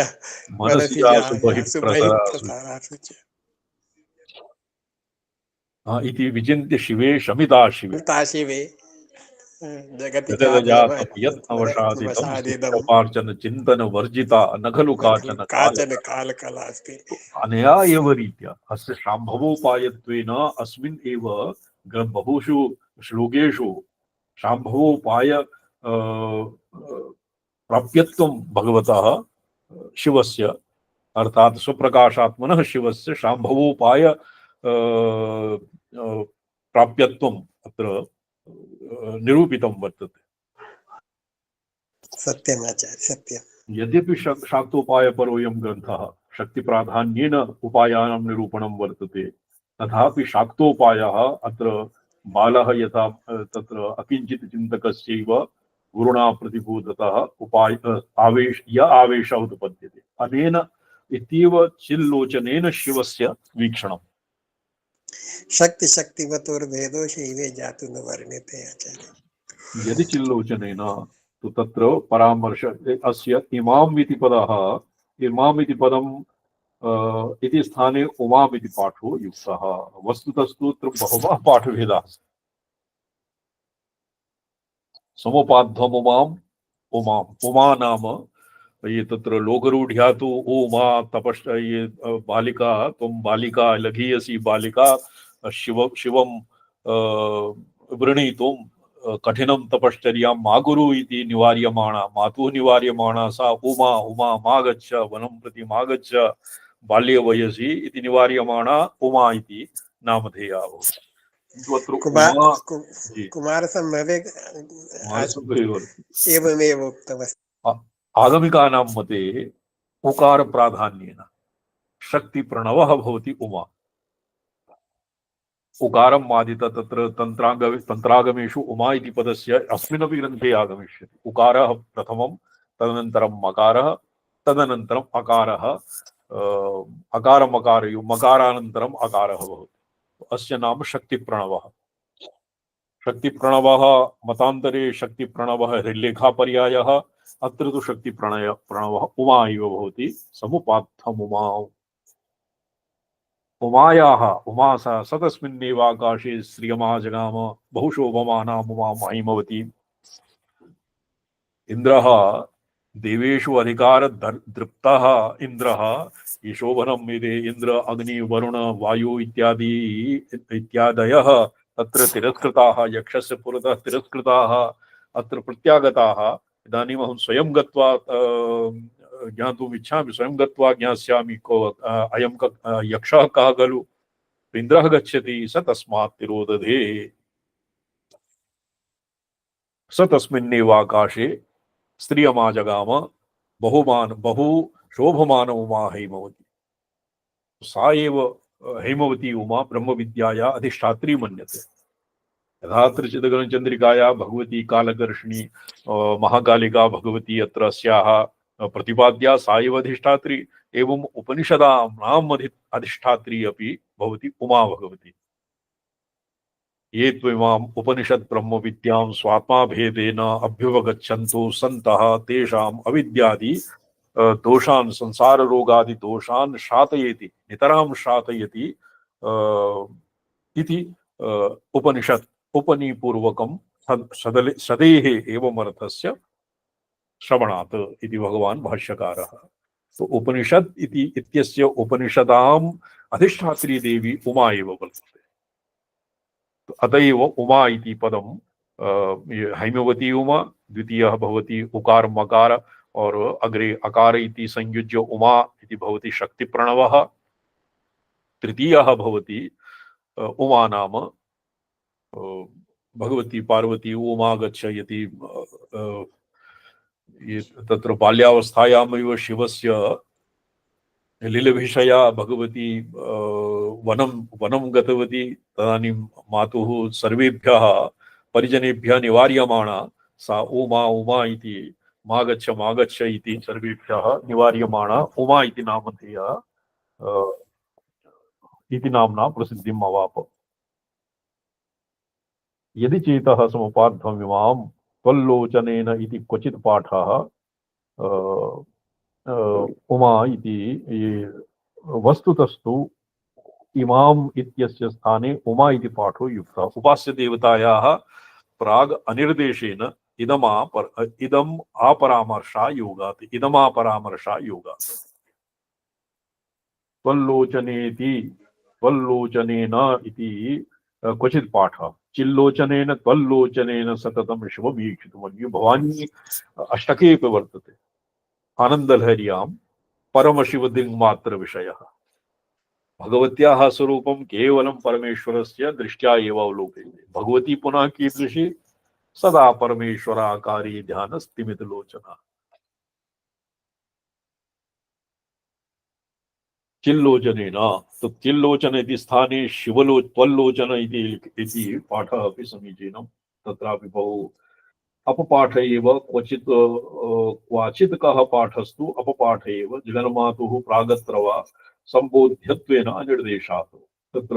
मनसि जायासु बहिः प्रसारासु च इति विचिन्त्य शिवे शमिता शिवे शिवे जगति यदवशादितं चिन्तन वर्जिता न खलु काचन काल कलास्ति। अनया एव रीत्या अस्य शाम्भवोपायत्वेन अस्मिन् एव बहुषु श्लोकेषु शाम्भवोपाय प्राप्यत्वं भगवतः शिवस्य अर्थात स्वप्रकाशात्मनः शिवस्य शाम्भवोपाय प्राप्यत्वम् अत्र निरूपितं वर्तते। सत्यम् आचार्य सत्यम्। यद्यपि शाक्तोपायपरोऽयं ग्रन्थः शक्तिप्राधान्येन उपायानां निरूपणं वर्तते तथापि शाक्तोपायः अत्र बालः यथा तत्र अकिञ्चित् चिन्तकस्यैव गुरुणा प्रतिबोधतः आवेशः उत्पद्यते। अनेन इत्येव चिल्लोचनेन शिवस्य वीक्षणम्। शक्तिवतोर्भेदो शैवे जातु न वर्ण्यते आचार्य। यदि चिल्लोचनेन तो तत्र परामर्श अस्य इमाम् इति पदः इमाम् इति पदम् इति स्थाने उमाम् इति पाठो युक्तः। वस्तुतस्तु तत्र बहवः पाठभेदाः सन्ति। समुपाध्वम् उमा नाम ये तत्र लोकरूढ्या तु उमा तपश्च ये बालिका त्वं बालिका लघीयसी बालिका शिवं वृणीतुं कठिनं तपश्चर्यां मा कुरु इति निवार्यमाणा मातुः निवार्यमाणा सा उमा मागच्छ वनं प्रति मागच्छ बाल्ये वयसि इति निवार्यमाणा उमा इति नामधेया भवति। कुमारसम्भवे एवमेव उक्तमस्ति। आगमिकानां मते उकार प्राधान्येन शक्ति प्रणवः भवति उमा। उकारं मादित तत्र तन्त्रागमेषु उमा इति पदस्य अस्मिन्नपि ग्रन्थे आगमिष्यति। उकारः प्रथमं तदनन्तरं मकारः तदनन्तरम् अकारः अकारमकारयो मकारानन्तरम् अकारः भवति। अस्य नाम शक्ति प्रणवः। शक्तिप्रणवः मतान्तरे शक्तिप्रणवः लेखापर्यायः, अत्र तु शक्तिप्रणवः उमा इव भवति, समुपात्थम् उमा। उमायाः उमा सतस्मिन्नेव आकाशे श्रियमा जगाम बहुशोभमानाम् उमा महिमवती। इंद्रः देवेषु अधिकार दृप्तः इंद्रः ये शोभनं मेदे इंद्र अग्नि वरुण वायु इत्यादयः तत्र तिरस्कृताः, यक्षस्य पुरतः तिरस्कृताः, अत्र प्रत्यागताः। इदानीम् अहं स्वयं गत्वा ज्ञातुम् इच्छामि, स्वयं गत्वा ज्ञास्यामि को अयं यक्षः कः खलु। इंद्रः गच्छति, स तस्मात् तिरोदधे, स तस्मिन्नेव आकाशे स्त्रियमा जगाम बहु शोभमान उमा हैमवती। सा एव हैमवती उमा ब्रह्मविद्याया अधिष्ठात्री मन्यते। यथात्र चिदगणचंद्रिकाया भगवती कालकर्षिणी महाकालिका भगवती अत्र अस्याः प्रतिपाद्या, सा एव अधिष्ठात्री। एवं उपनिषदानाम् अधिष्ठात्री अपि भवति उमा भगवती। ये त्विमाम् उपनिषद ब्रह्म विद्यां स्वात्मा भेदेन अभ्युपगच्छन्तो सन्तः तेषाम् अविद्यादि दोषान् संसार रोगादि दोषान् शातयति, नितरां शातयति इति उपनिषद उपनिपूर्वकं सदेः एवं अर्थस्य श्रवणात् इति भगवान् भाष्यकारः। तो उपनिषद इति इत्यस्य उपनिषदाम् अधिष्ठात्री देवी उमा एव वर्तते। अतएव उमा इति पदम हैमवती उमा, द्वितीयः भवति उकार मकार और अग्रे अकार इति संयुज्य उमा इति भवति शक्ति प्रणवः। तृतीयः भवति उमा नाम भगवती पार्वती उमा गच्छयति। तत्र बाल्यावस्थायामेव शिवस्य लीलभिषया भगवती वनं गतवती। तदानीं मातुः सर्वेभ्यः परिजनेभ्यः निवार्यमाणा सा उमा इति मागच्छ इति सर्वेभ्यः निवार्यमाणा उमा इति नामधेया इति नाम्ना प्रसिद्धिम् अवाप। यदि चेतः समुपार्थमिमां त्वल्लोचनेन इति क्वचित् पाठः उमा इति वस्तुतस्तु इमाम इत्यस्य स्थाने उमा इति पाठो युक्तः। उपास्य देवतायाः प्राग अनिर्देशेन इदम् अपरामर्शा योगात्, त्वल्लोचनेन इति क्वचित् पाठः। चिल्लोचनेन त्वल्लोचनेन सततं शिवमीक्षितुम्। भवानी अष्टके अपि वर्तते। आनन्दलहर्यां परमशिवदिङ्मात्र विषयः। भगवत्याः स्वरूपं केवलं परमेश्वरस्य दृष्ट्या एव अवलोक्यते। भगवती पुनः कीदृशी? सदा परमेश्वराकारी ध्यानस्तिमितलोचना। चिल्लोचनेन, तो चिल्लोचन इति स्थाने त्वल्लोचन इति पाठः अपि समीचीनं। तत्रापि बहु अपपाठ एव क्वचित् कः पाठस्तु अपपाठ एव जगन्मातुः प्रागत्र वा संबोध्यत्वेन अनिर्देशात्। तत्र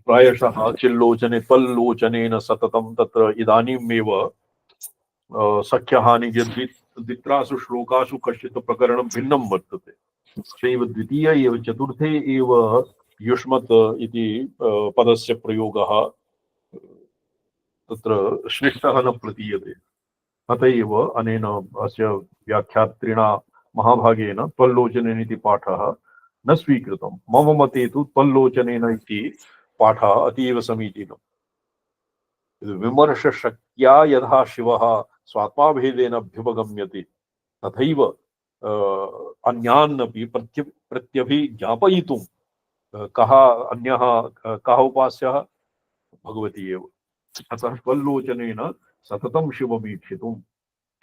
प्रायशः चिल्लोचने त्वल्लोचनेन सततं तत्र इदानीमेव सख्यहानि द्वित्रासु श्लोकासु कश्चित् प्रकरणं भिन्नं वर्तते। तथैव द्वितीय एव चतुर्थे एव युष्मत् इति पदस्य प्रयोगः तत्र श्रेष्ठः न प्रतीयते। अत एव अनेन अस्य व्याख्यात्रिणा महाभागेन त्वल्लोचनेन इति पाठः न स्वीकृतम्। मम मते तु त्वल्लोचनेन इति पाठः अतीव समीचीनम्। विमर्शशक्त्या यथा शिवः स्वात्माभेदेन अभ्युपगम्यते तथैव अन्यान्नपि प्रत्यभिज्ञापयितुं कः उपास्यः? भगवती एव। अतः त्वल्लोचनेन सततं शिवमीक्षितुं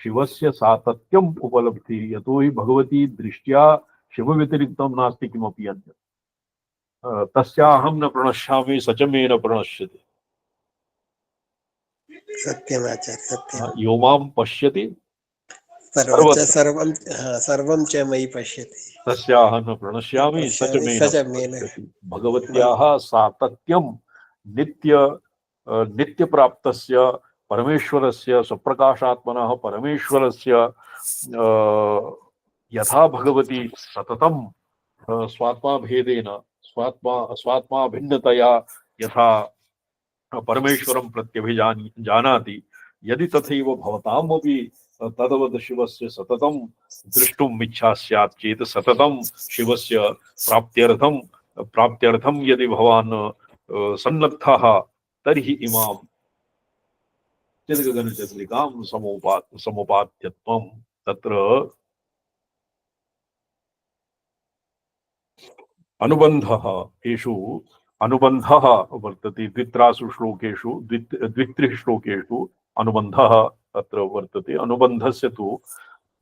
शिवस्य सातत्यम् उपलब्धि। यतो हि भगवती दृष्ट्या शिवव्यतिरिक्तं नास्ति किमपि अन्यत्। तस्याहं न प्रणश्यामि स च मे न प्रणश्यति। सत्यम् आचार्य, सत्यम्। यो मां पश्यति सर्वं च मयि पश्यति तस्याहं न प्रणश्यामि स च मे न प्रणश्यति। भगवत्याः सातत्यं नित्य नित्यप्राप्तस्य परमेश्वरस्य स्वप्रकाशात्मनः परमेश्वरस्य यथा भगवती सततं स्वात्मा भेदेन स्वात्मा भिन्नतया यथा परमेश्वरं प्रत्यभिजानाति यदि तथैव भवतामपि तदवद शिवस्य सततं द्रष्टुम् इच्छा स्यात् चेत् सततं शिवस्य प्राप्त्यर्थं यदि भवान् सन्नद्धः तर्हि इमां चिदगगनचन्द्रिकां समुपात्यत्वं तत्र अनुबन्धः एषु अनुबन्धः वर्तते द्वित्रासु श्लोकेषु द्वित्रिः श्लोकेषु अनुबन्धः अत्र वर्तते अनुबन्धस्य तु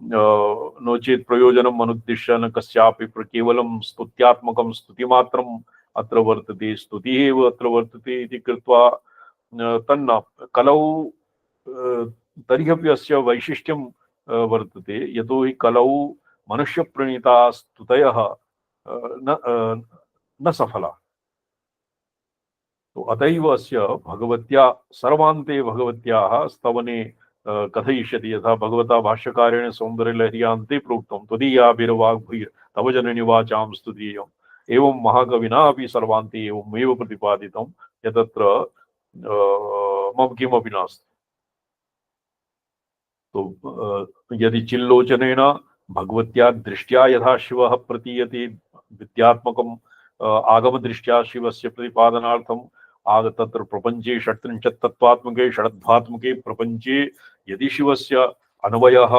नो चेत् प्रयोजनम् अनुद्दिश्य न कस्यापि केवलं स्तुत्यात्मकं स्तुतिमात्रम् अत्र वर्तते स्तुतिः एव अत्र वर्तते इति कृत्वा तन्न कलौ तर्ह्यपि अस्य वैशिष्ट्यं वर्तते यतो हि कलौ मनुष्यप्रणीता स्तुतयः न सफला तो अतएव अस्य भगवत्या सर्वान्ते भगवत्याः स्तवने कथयिष्यति यथा भगवता भाष्यकारेण सौन्दर्यलहर्यान्ते प्रोक्तं त्वदीयाभिर्वाग्भूय तव जननि वाचां स्तुतीयम् एवं महाकविना अपि सर्वान्ते एवमेव प्रतिपादितं यतत्र मम किमपि नास्ति तो यदि चिल्लोचनेन भगवत्या दृष्ट्या यथा शिवः प्रतीयते विद्यात्मकम् आगमदृष्ट्या शिवस्य प्रतिपादनार्थम् तत्र प्रपञ्चे षट्त्रिंशत् तत्त्वात्मके षडध्वात्मके प्रपञ्चे यदि शिवस्य अन्वयः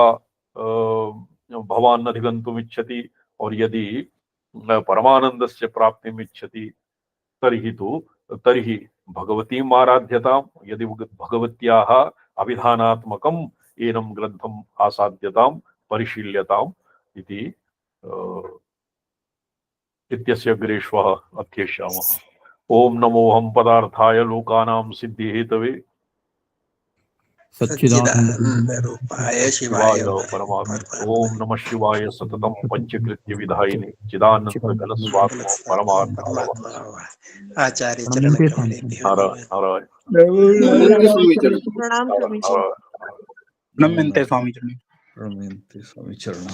भवान् अधिगन्तुम् इच्छति और यदि परमानन्दस्य प्राप्तिम् इच्छति तर्हि भगवतीम् आराध्यताम् यदि भगवत्याः अभिधानात्मकम् एनं ग्रन्थम् आसाद्यताम् परिशील्यताम् इति इत्यस्य अग्रे श्वः अध्येष्यामः। ओम नमोऽहं पदार्थाय लोकानां सिद्धिहेतवे सच्चिदानन्दरूपाय शिवाय परमात्मने ओम नमः शिवाय सततं पंचकृत्य विधायिने चिदानंद स्वात्म परमात्मा आचार्य चरण कमले नारायण नम्यन्ते स्वामी चरण। स्वामी चरण।